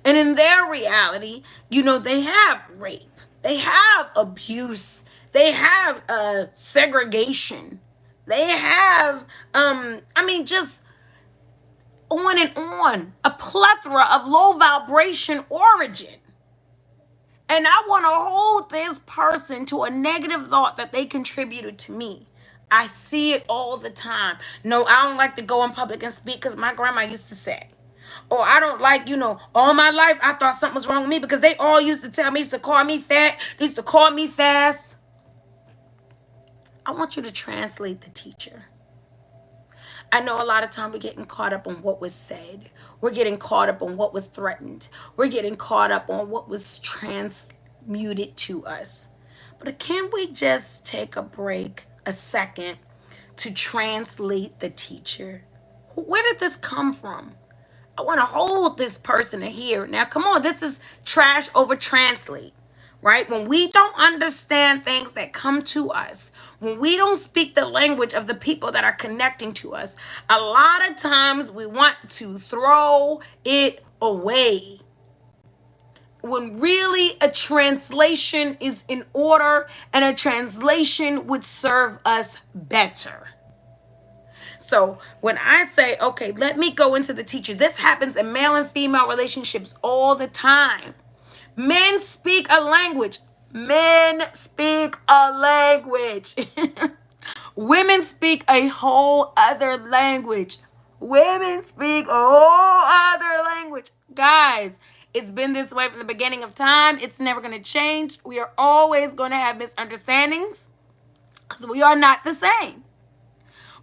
And in their reality, they have rape. They have abuse. They have segregation. They have, just on and on. A plethora of low vibration origin. And I want to hold this person to a negative thought that they contributed to me. I see it all the time. No, I don't like to go in public and speak because my grandma used to say. Or I don't like, all my life I thought something was wrong with me because they all used to tell me, used to call me fat, used to call me fast. I want you to translate the teacher. I know a lot of time we're getting caught up on what was said. We're getting caught up on what was threatened. We're getting caught up on what was transmuted to us. But can we just take a break, a second, to translate the teacher? Where did this come from? I want to hold this person here. Now, come on, this is trash over translate, right? When we don't understand things that come to us, when we don't speak the language of the people that are connecting to us, a lot of times we want to throw it away. When really a translation is in order and a translation would serve us better. So when I say, okay, let me go into the teacher, this happens in male and female relationships all the time. Men speak a language. Men speak a language. Women speak a whole other language. Women speak a whole other language. Guys, it's been this way from the beginning of time. It's never going to change. We are always going to have misunderstandings because we are not the same.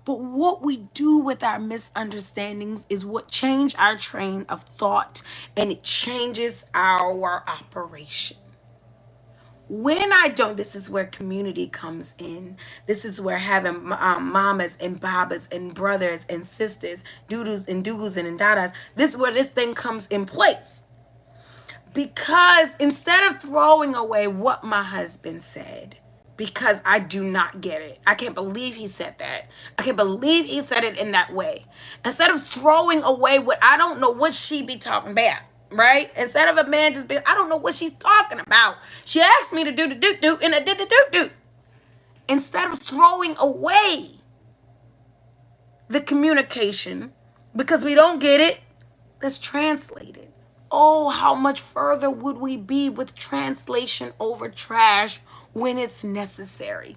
But what we do with our misunderstandings is what changes our train of thought, and it changes our operation. When I don't, this is where community comes in. This is where having mamas and babas and brothers and sisters, doodles and doogles and dadas, this is where this thing comes in place. Because instead of throwing away what my husband said, because I do not get it. I can't believe he said that. I can't believe he said it in that way. Instead of throwing away what I don't know what she be talking about, right? Instead of a man just being, I don't know what she's talking about. She asked me to do the do-do and I did the do-do. Instead of throwing away the communication because we don't get it, let's translate it. Oh, how much further would we be with translation over trash when it's necessary?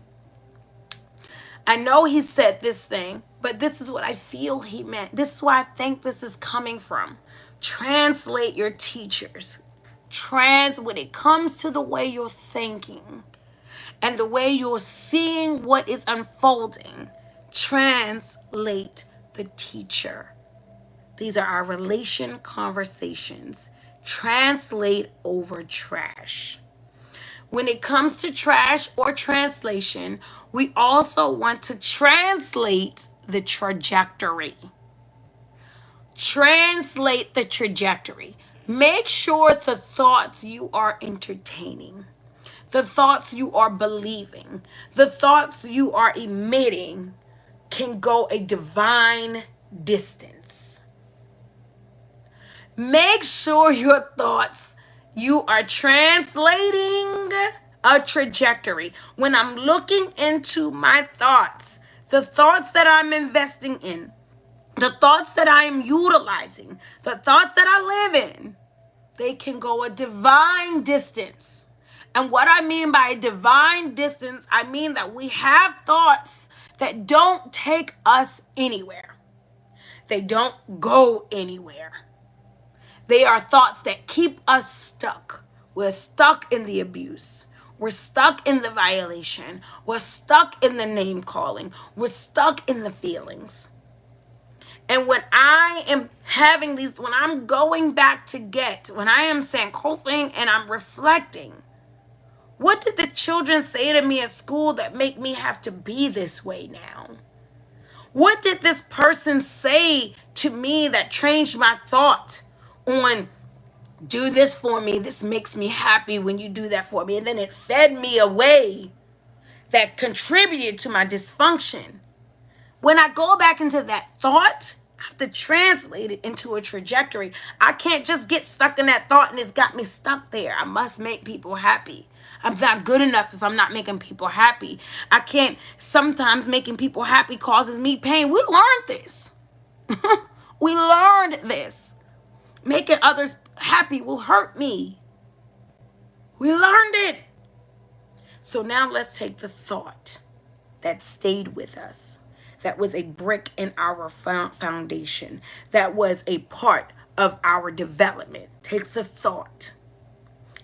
I know he said this thing, but this is what I feel he meant. This is where I think this is coming from. Translate your teachers. When it comes to the way you're thinking and the way you're seeing what is unfolding, translate the teacher. These are our relation conversations. Translate over trash. When it comes to trash or translation, we also want to translate the trajectory. Translate the trajectory. Make sure the thoughts you are entertaining, the thoughts you are believing, the thoughts you are emitting can go a divine distance. Make sure your thoughts, you are translating a trajectory. When I'm looking into my thoughts, the thoughts that I'm investing in, the thoughts that I am utilizing, the thoughts that I live in, they can go a divine distance. And what I mean by a divine distance, I mean that we have thoughts that don't take us anywhere. They don't go anywhere. They are thoughts that keep us stuck. We're stuck in the abuse. We're stuck in the violation. We're stuck in the name calling. We're stuck in the feelings. And when I am having these, when I'm going back to when I am sankophing and I'm reflecting, what did the children say to me at school that make me have to be this way now? What did this person say to me that changed my thought on do this for me, this makes me happy when you do that for me, and then it fed me a way that contributed to my dysfunction? When I go back into that thought, I have to translate it into a trajectory. I can't just get stuck in that thought and it's got me stuck there. I must make people happy. I'm not good enough if I'm not making people happy. I can't, sometimes making people happy causes me pain. We learned this. We learned this. Making others happy will hurt me. We learned it. So now let's take the thought that stayed with us, that was a brick in our foundation, that was a part of our development. Take the thought.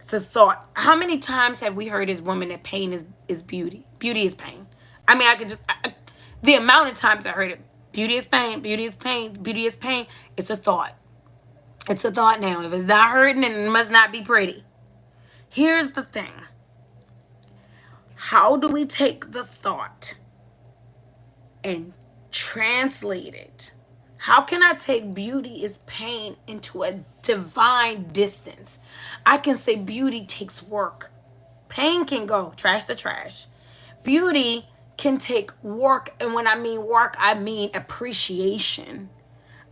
The thought. How many times have we heard as women that pain is beauty? Beauty is pain. I mean, the amount of times I heard it, Beauty is pain. Beauty is pain. Beauty is pain. It's a thought. It's a thought now. If it's not hurting, then it must not be pretty. Here's the thing. How do we take the thought and translate it? How can I take beauty is pain into a divine distance? I can say beauty takes work. Pain can go trash to trash. Beauty can take work. And when I mean work, I mean appreciation.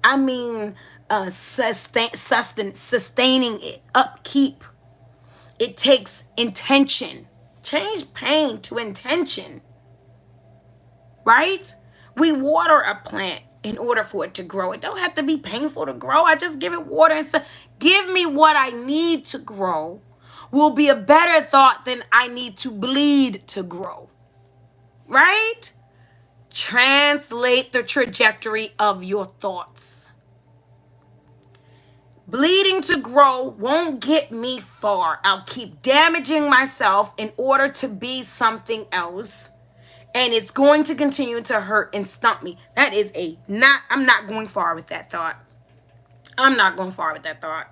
I mean sustaining it, upkeep. It takes intention. Change pain to intention. Right? We water a plant in order for it to grow. It don't have to be painful to grow. I just give it water and say, give me what I need to grow will be a better thought than I need to bleed to grow. Right? Translate the trajectory of your thoughts. Bleeding to grow won't get me far. I'll keep damaging myself in order to be something else. And it's going to continue to hurt and stump me. I'm not going far with that thought. I'm not going far with that thought.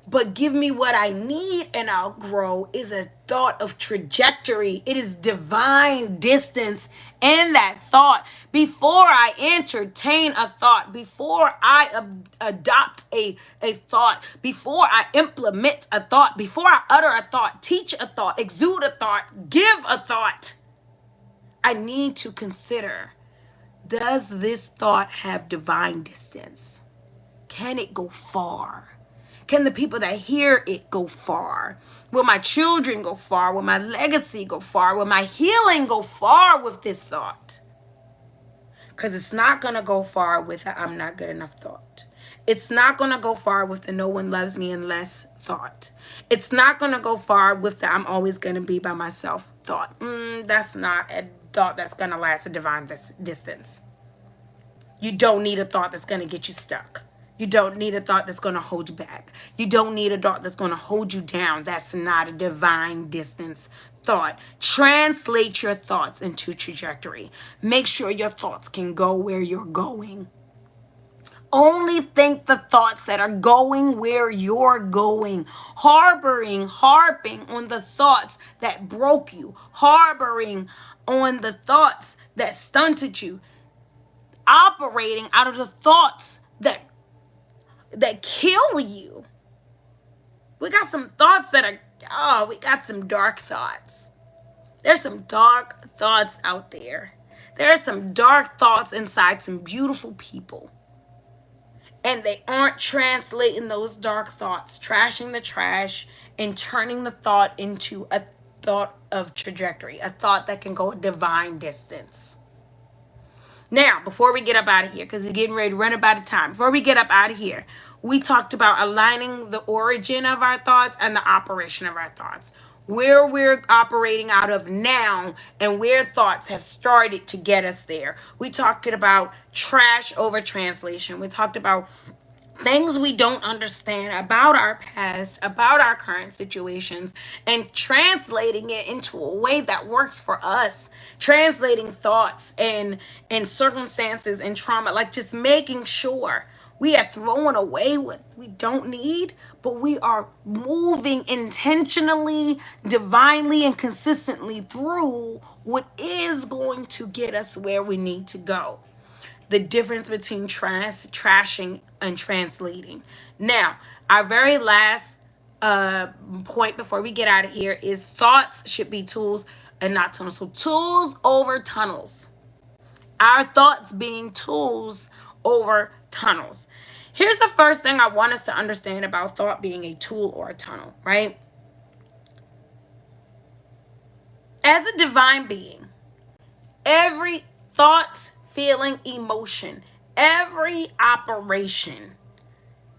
But give me what I need and I'll grow is a thought of trajectory. It is divine distance in that thought. Before I entertain a thought, before I adopt a thought, before I implement a thought, before I utter a thought, teach a thought, exude a thought, give a thought, I need to consider, does this thought have divine distance? Can it go far? Can the people that hear it go far? Will my children go far? Will my legacy go far? Will my healing go far with this thought? Because it's not going to go far with the I'm not good enough thought. It's not going to go far with the no one loves me unless thought. It's not going to go far with the I'm always going to be by myself thought. That's not a thought that's going to last a divine distance. You don't need a thought that's going to get you stuck. You don't need a thought that's going to hold you back. You don't need a thought that's going to hold you down. That's not a divine distance thought. Translate your thoughts into trajectory. Make sure your thoughts can go where you're going. Only think the thoughts that are going where you're going. Harping on the thoughts that broke you. Harboring on the thoughts that stunted you. Operating out of the thoughts that kill you. We got some thoughts we got some dark thoughts. There's some dark thoughts out there. There are some dark thoughts inside some beautiful people. And they aren't translating those dark thoughts, trashing the trash, and turning the thought into a thought of trajectory, a thought that can go a divine distance. Now, before we get up out of here, because we're getting ready to run up out of time, before we get up out of here, we talked about aligning the origin of our thoughts and the operation of our thoughts. Where we're operating out of now and where thoughts have started to get us there. We talked about trash over translation. We talked about things we don't understand about our past, about our current situations, and translating it into a way that works for us. Translating thoughts and circumstances and trauma, like just making sure we are throwing away what we don't need, but we are moving intentionally, divinely, and consistently through what is going to get us where we need to go. The difference between trashing and translating. Now, our very last point before we get out of here is thoughts should be tools and not tunnels. So tools over tunnels. Our thoughts being tools over tunnels. Here's the first thing I want us to understand about thought being a tool or a tunnel, right? As a divine being, every thought, feeling, emotion, every operation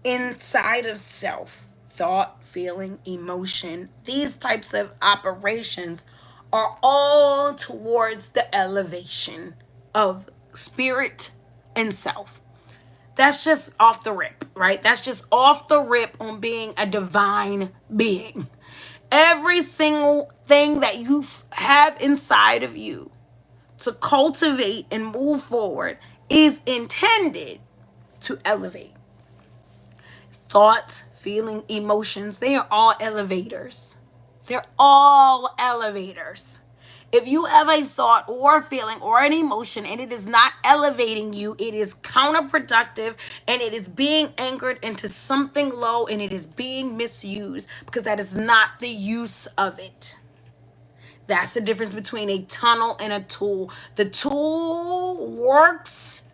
inside of self, thought, feeling, emotion, these types of operations are all towards the elevation of spirit and self. That's just off the rip, right? That's just off the rip on being a divine being. Every single thing that you have inside of you to cultivate and move forward is intended to elevate. Thoughts, feeling, emotions, they are all elevators. They're all elevators. If you have a thought or a feeling or an emotion and it is not elevating you, it is counterproductive and it is being anchored into something low and it is being misused because that is not the use of it. That's the difference between a tunnel and a tool. The tool works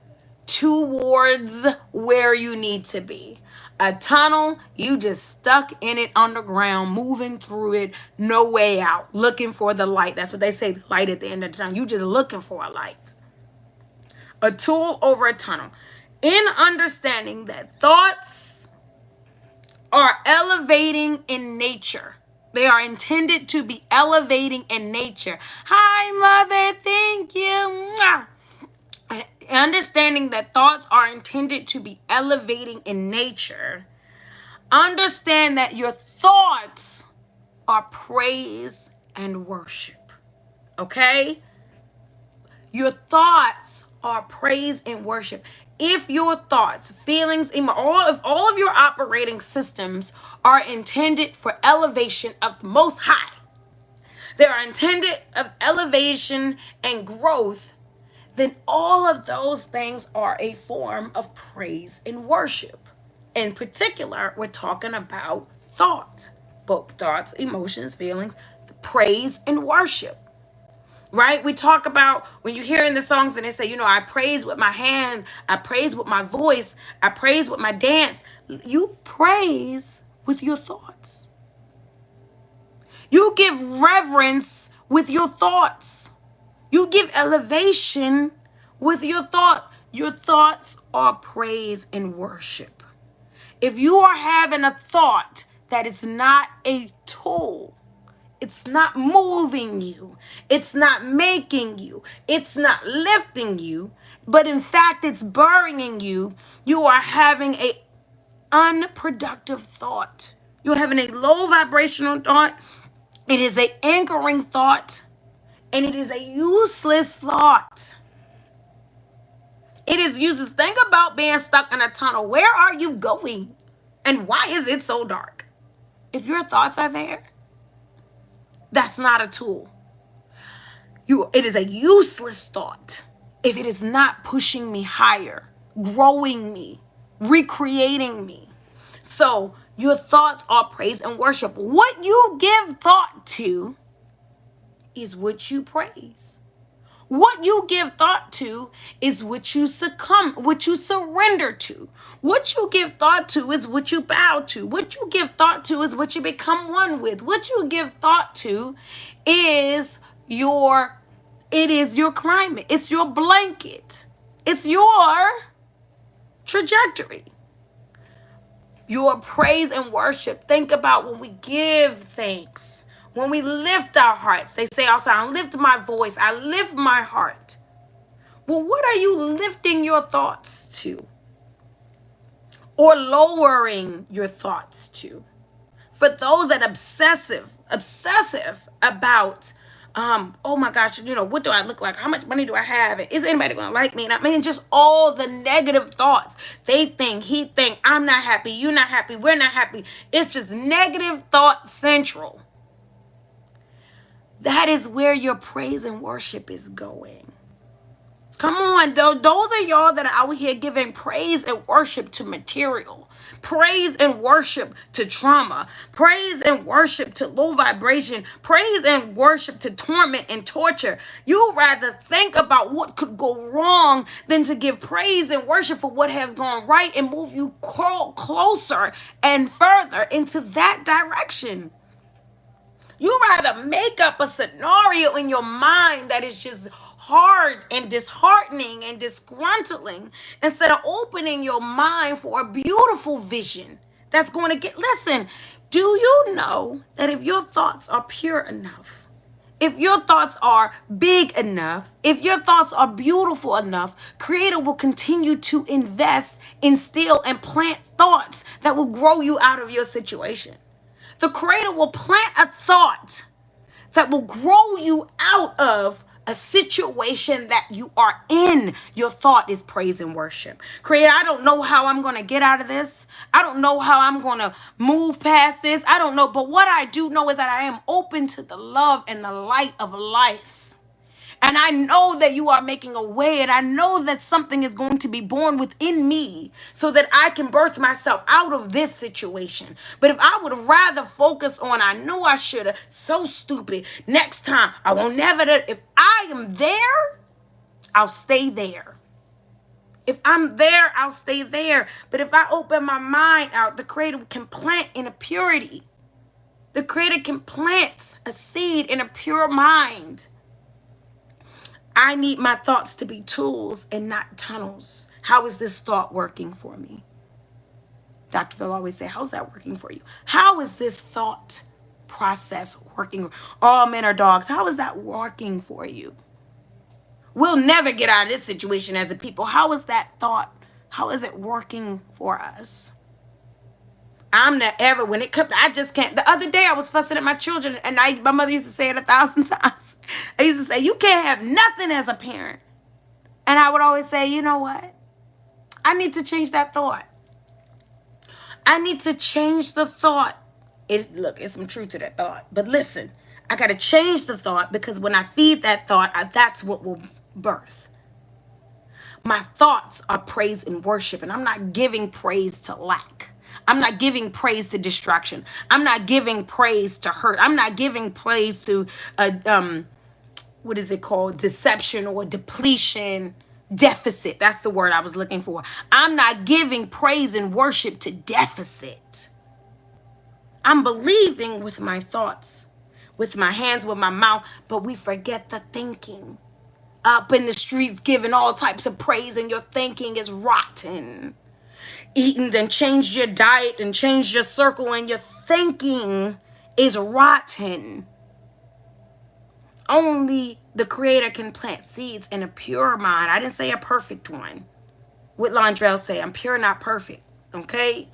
towards where you need to be. A tunnel, you just stuck in it underground, moving through it, no way out, looking for the light. That's what they say, the light at the end of the tunnel. You just looking for a light. A tool over a tunnel. In understanding that thoughts are elevating in nature. They are intended to be elevating in nature. Hi, Mother. Thank you. Mwah. Understanding that thoughts are intended to be elevating in nature, understand that your thoughts are praise and worship. Okay? Your thoughts are praise and worship. If your thoughts, feelings, all of your operating systems are intended for elevation of the Most High, they are intended of elevation and growth, then all of those things are a form of praise and worship. In particular, we're talking about thought, both thoughts, emotions, feelings, praise and worship. Right? We talk about when you hear in the songs and they say, I praise with my hand, I praise with my voice, I praise with my dance. You praise with your thoughts. You give reverence with your thoughts. You give elevation with your thought. Your thoughts are praise and worship. If you are having a thought that is not a tool, it's not moving you, it's not making you, it's not lifting you, but in fact it's burying you, you are having a unproductive thought. You're having a low vibrational thought. It is an anchoring thought. And it is a useless thought. It is useless. Think about being stuck in a tunnel. Where are you going? And why is it so dark? If your thoughts are there, that's not a tool. It is a useless thought if it is not pushing me higher, growing me, recreating me. So your thoughts are praise and worship. What you give thought to is what you praise. What you give thought to is what you surrender to. What you give thought to is what you bow to. What you give thought to is what you become one with. What you give thought to is your climate. It's your blanket. It's your trajectory. Your praise and worship. Think about when we give thanks. When we lift our hearts, they say also, I lift my voice, I lift my heart. Well, what are you lifting your thoughts to? Or lowering your thoughts to? For those that obsessive about, oh my gosh, what do I look like? How much money do I have? Is anybody going to like me? And I mean, just all the negative thoughts. They think, he think, I'm not happy, you're not happy, we're not happy. It's just negative thought central. That is where your praise and worship is going. Come on, those are y'all that are out here giving praise and worship to material, praise and worship to trauma, praise and worship to low vibration, praise and worship to torment and torture. You rather think about what could go wrong than to give praise and worship for what has gone right and move you closer and further into that direction. You rather make up a scenario in your mind that is just hard and disheartening and disgruntling instead of opening your mind for a beautiful vision that's going to listen, do you know that if your thoughts are pure enough, if your thoughts are big enough, if your thoughts are beautiful enough, Creator will continue to invest, instill, and plant thoughts that will grow you out of your situation. The Creator will plant a thought that will grow you out of a situation that you are in, your thought is praise and worship. Creator, I don't know how I'm going to get out of this. I don't know how I'm going to move past this. I don't know. But what I do know is that I am open to the love and the light of life. And I know that you are making a way, and I know that something is going to be born within me so that I can birth myself out of this situation. But if I would rather focus on, I knew I should have, so stupid, next time, I won't never, if I am there, I'll stay there. If I'm there, I'll stay there. But if I open my mind out, the Creator can plant in a purity. The Creator can plant a seed in a pure mind. I need my thoughts to be tools and not tunnels. How is this thought working for me? Dr. Phil always say, how's that working for you? How is this thought process working? All men are dogs. How is that working for you? We'll never get out of this situation as a people. How is that thought? How is it working for us? I'm not ever, when it comes, I just can't. The other day I was fussing at my children, and my mother used to say it 1,000 times. I used to say, you can't have nothing as a parent. And I would always say, you know what? I need to change that thought. I need to change the thought. Look, it's some truth to that thought. But listen, I got to change the thought, because when I feed that thought, that's what will birth. My thoughts are praise and worship, and I'm not giving praise to lack. I'm not giving praise to distraction. I'm not giving praise to hurt. I'm not giving praise to what is it called? Deception or depletion, deficit. That's the word I was looking for. I'm not giving praise and worship to deficit. I'm believing with my thoughts, with my hands, with my mouth, but we forget the thinking. Up in the streets giving all types of praise, and your thinking is rotten. Eating and changed your diet and changed your circle, and your thinking is rotten. Only the Creator can plant seeds in a pure mind. I didn't say a perfect one. What Londrell say, I'm pure, not perfect. Okay?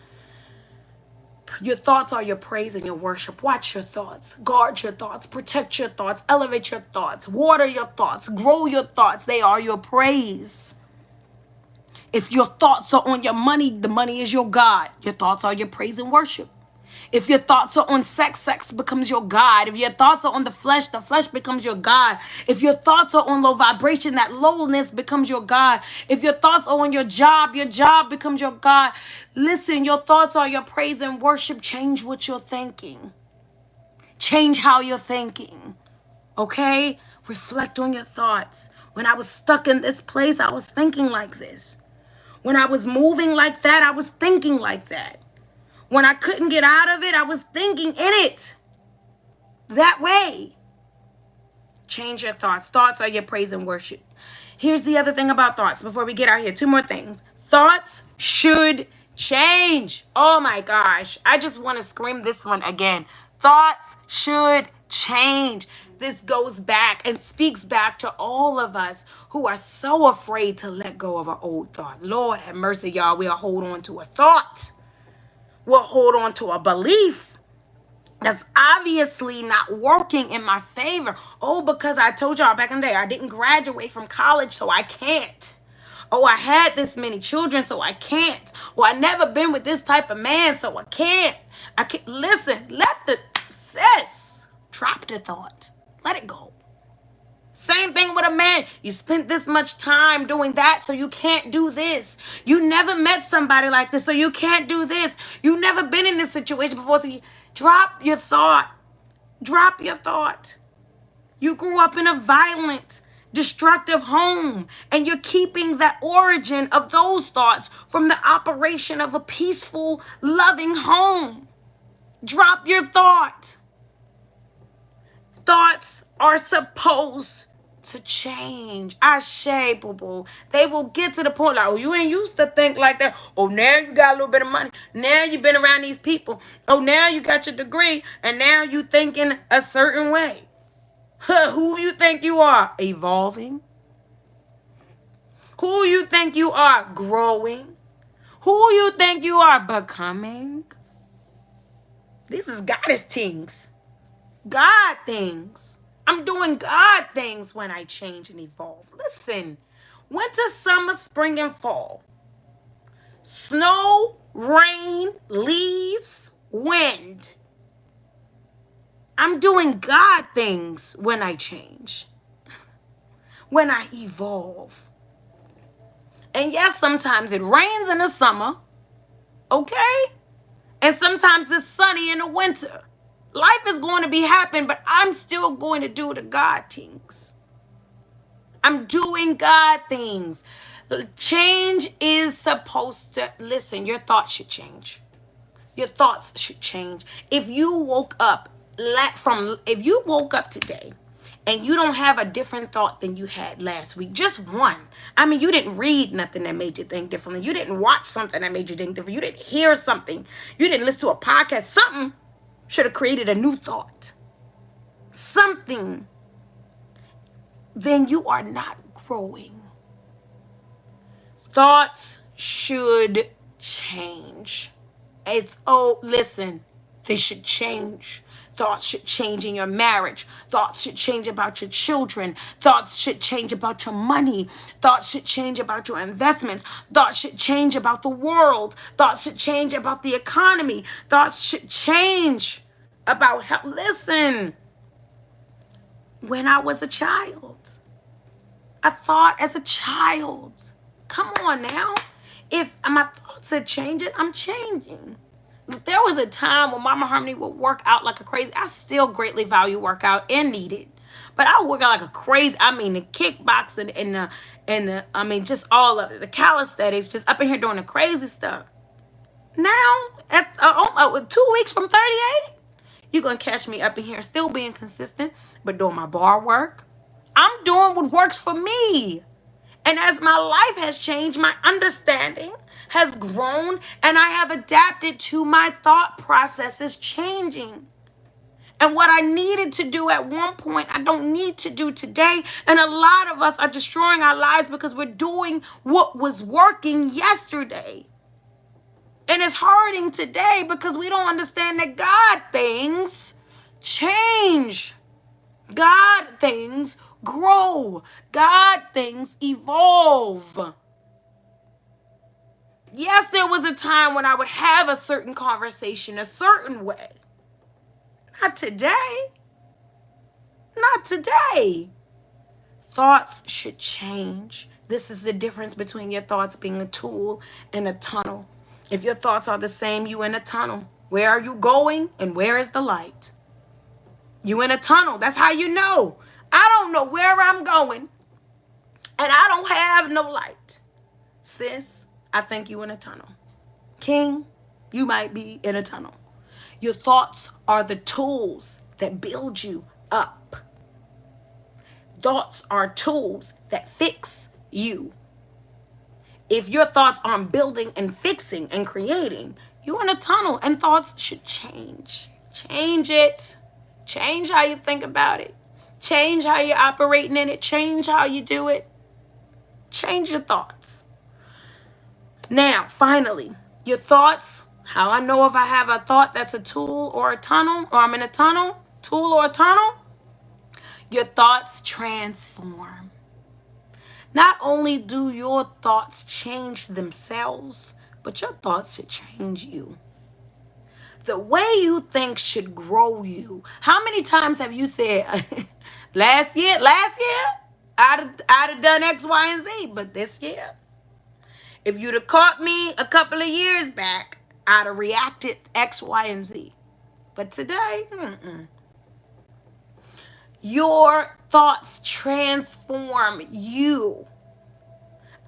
Your thoughts are your praise and your worship. Watch your thoughts. Guard your thoughts. Protect your thoughts. Elevate your thoughts. Water your thoughts. Grow your thoughts. They are your praise. If your thoughts are on your money, the money is your God. Your thoughts are your praise and worship. If your thoughts are on sex, sex becomes your God. If your thoughts are on the flesh becomes your God. If your thoughts are on low vibration, that lowness becomes your God. If your thoughts are on your job becomes your God. Listen, your thoughts are your praise and worship. Change what you're thinking. Change how you're thinking. Okay? Reflect on your thoughts. When I was stuck in this place, I was thinking like this. When I was moving like that, I was thinking like that. When I couldn't get out of it, I was thinking in it. That way. Change your thoughts. Thoughts are your praise and worship. Here's the other thing about thoughts before we get out here. 2 more things. Thoughts should change. Oh my gosh. I just want to scream this one again. Thoughts should change. This goes back and speaks back to all of us who are so afraid to let go of an old thought. Lord have mercy, y'all. We'll hold on to a thought. We'll hold on to a belief that's obviously not working in my favor. Oh, because I told y'all back in the day, I didn't graduate from college, so I can't. Oh, I had this many children, so I can't. Or I never been with this type of man, so I can't. I can't. Listen, drop the thought. Let it go. Same thing with a man. You spent this much time doing that, so you can't do this. You never met somebody like this, so you can't do this. You've never been in this situation before, so you drop your thought. Drop your thought. You grew up in a violent, destructive home, and you're keeping the origin of those thoughts from the operation of a peaceful, loving home. Drop your thought. Thoughts are supposed to change. Ashe, boo-boo. They will get to the point like, oh, you ain't used to think like that. Oh, now you got a little bit of money. Now you've been around these people. Oh, now you got your degree, and now you thinking a certain way. Who you think you are? Evolving. Who you think you are? Growing. Who you think you are? Becoming. These is goddess things. God things. I'm doing God things when I change and evolve. Listen, winter, summer, spring, and fall. Snow, rain, leaves, wind. I'm doing God things when I change, when I evolve. And yes, sometimes it rains in the summer, okay? And sometimes it's sunny in the winter. Life is going to be happening, but I'm still going to do the God things. I'm doing God things. Change is supposed to, listen, your thoughts should change. Your thoughts should change. If you woke up today and you don't have a different thought than you had last week, just one. I mean, you didn't read nothing that made you think differently. You didn't watch something that made you think different. You didn't hear something. You didn't listen to a podcast. Something should have created a new thought. Something. Then you are not growing. Thoughts should change. Listen, they should change. Thoughts should change in your marriage. Thoughts should change about your children. Thoughts should change about your money. Thoughts should change about your investments. Thoughts should change about the world. Thoughts should change about the economy. Thoughts should change about health. Listen, when I was a child, I thought as a child. Come on now. If my thoughts are changing, I'm changing. There was a time when Mama Harmony would work out like a crazy. I still greatly value workout and need it. But I would work out like a crazy. I mean, the kickboxing I mean, just all of it. The calisthenics, just up in here doing the crazy stuff. Now, at 2 weeks from 38, you're going to catch me up in here still being consistent, but doing my bar work. I'm doing what works for me. And as my life has changed, my understanding has grown, and I have adapted to my thought processes changing. And what I needed to do at one point, I don't need to do today. And a lot of us are destroying our lives because we're doing what was working yesterday. And it's hurting today because we don't understand that God things change. God things grow. God things evolve. Yes, there was a time when I would have a certain conversation a certain way. Not today. Not today. Thoughts should change. This is the difference between your thoughts being a tool and a tunnel. If your thoughts are the same, you in a tunnel. Where are you going and where is the light? You in a tunnel. That's how you know. I don't know where I'm going and I don't have no light. Sis, I think you in a tunnel. King, you might be in a tunnel. Your thoughts are the tools that build you up. Thoughts are tools that fix you. If your thoughts aren't building and fixing and creating, you're in a tunnel, and thoughts should change. Change it. Change how you think about it. Change how you're operating in it. Change how you do it. Change your thoughts. Now, finally, your thoughts. How I know if I have a thought that's a tool or a tunnel, or I'm in a tunnel, tool or a tunnel. Your thoughts transform. Not only do your thoughts change themselves, but your thoughts should change you. The way you think should grow you. How many times have you said, last year, I'd have done X, Y, and Z, but this year, if you'd have caught me a couple of years back, I'd have reacted X, Y, and Z. But today, your thoughts transform you.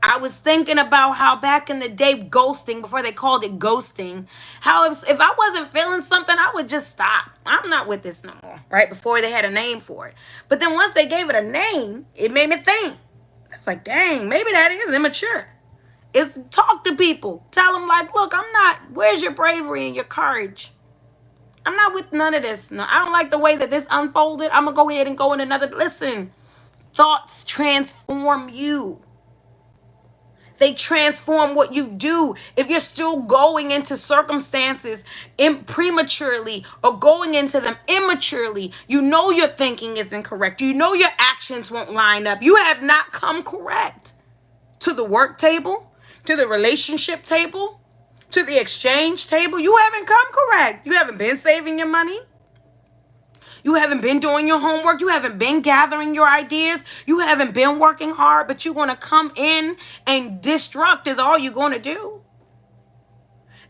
I was thinking about how back in the day, ghosting, before they called it ghosting, how if I wasn't feeling something, I would just stop. I'm not with this no more, right? Before they had a name for it. But then once they gave it a name, it made me think. It's like, dang, maybe that is immature. It's talk to people. Tell them like, look, where's your bravery and your courage? I'm not with none of this. No, I don't like the way that this unfolded. I'm going to go ahead and go in another. Listen, thoughts transform you. They transform what you do. If you're still going into circumstances prematurely or going into them immaturely, you know your thinking is incorrect. You know your actions won't line up. You have not come correct to the work table, to the relationship table, to the exchange table. You haven't come correct. You haven't been saving your money. You haven't been doing your homework. You haven't been gathering your ideas. You haven't been working hard, but you're going to come in and destruct is all you're going to do.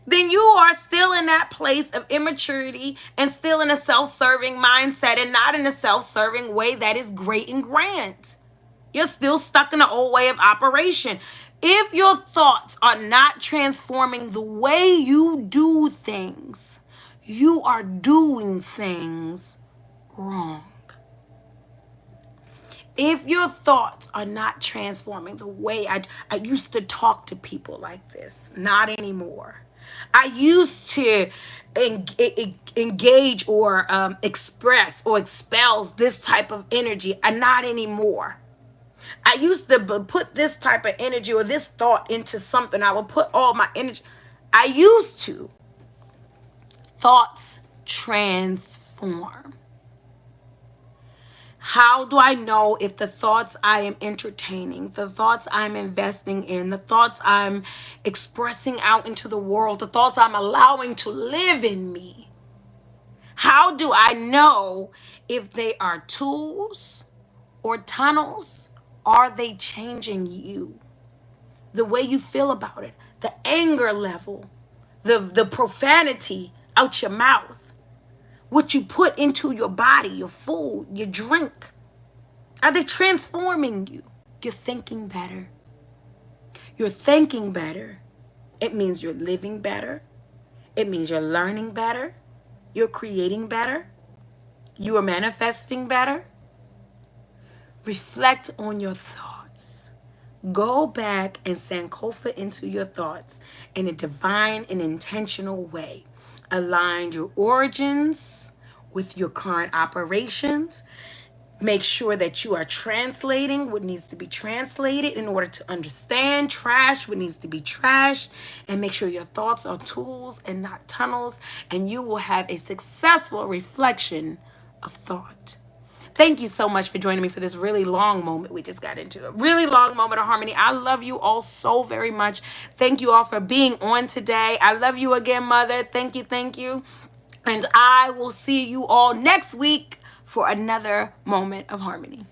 Then you are still in that place of immaturity and still in a self-serving mindset and not in a self-serving way that is great and grand. You're still stuck in the old way of operation. If your thoughts are not transforming the way you do things, you are doing things wrong. If your thoughts are not transforming the way I used to talk to people like this, not anymore. I used to engage or express or expels this type of energy, and not anymore. I used to put this type of energy or this thought into something. I would put all my energy. I used to. Thoughts transform. How do I know if the thoughts I am entertaining, the thoughts I'm investing in, the thoughts I'm expressing out into the world, the thoughts I'm allowing to live in me? How do I know if they are tools or tunnels? Are they changing you? The way you feel about it, the anger level, the profanity out your mouth, what you put into your body, your food, your drink. Are they transforming you? You're thinking better. You're thinking better. It means you're living better. It means you're learning better. You're creating better. You are manifesting better. Reflect on your thoughts. Go back and sankofa into your thoughts in a divine and intentional way. Align your origins with your current operations. Make sure that you are translating what needs to be translated in order to understand. Trash what needs to be trashed. And make sure your thoughts are tools and not tunnels. And you will have a successful reflection of thought. Thank you so much for joining me for this really long moment we just got into. A really long moment of harmony. I love you all so very much. Thank you all for being on today. I love you again, Mother. Thank you, thank you. And I will see you all next week for another moment of harmony.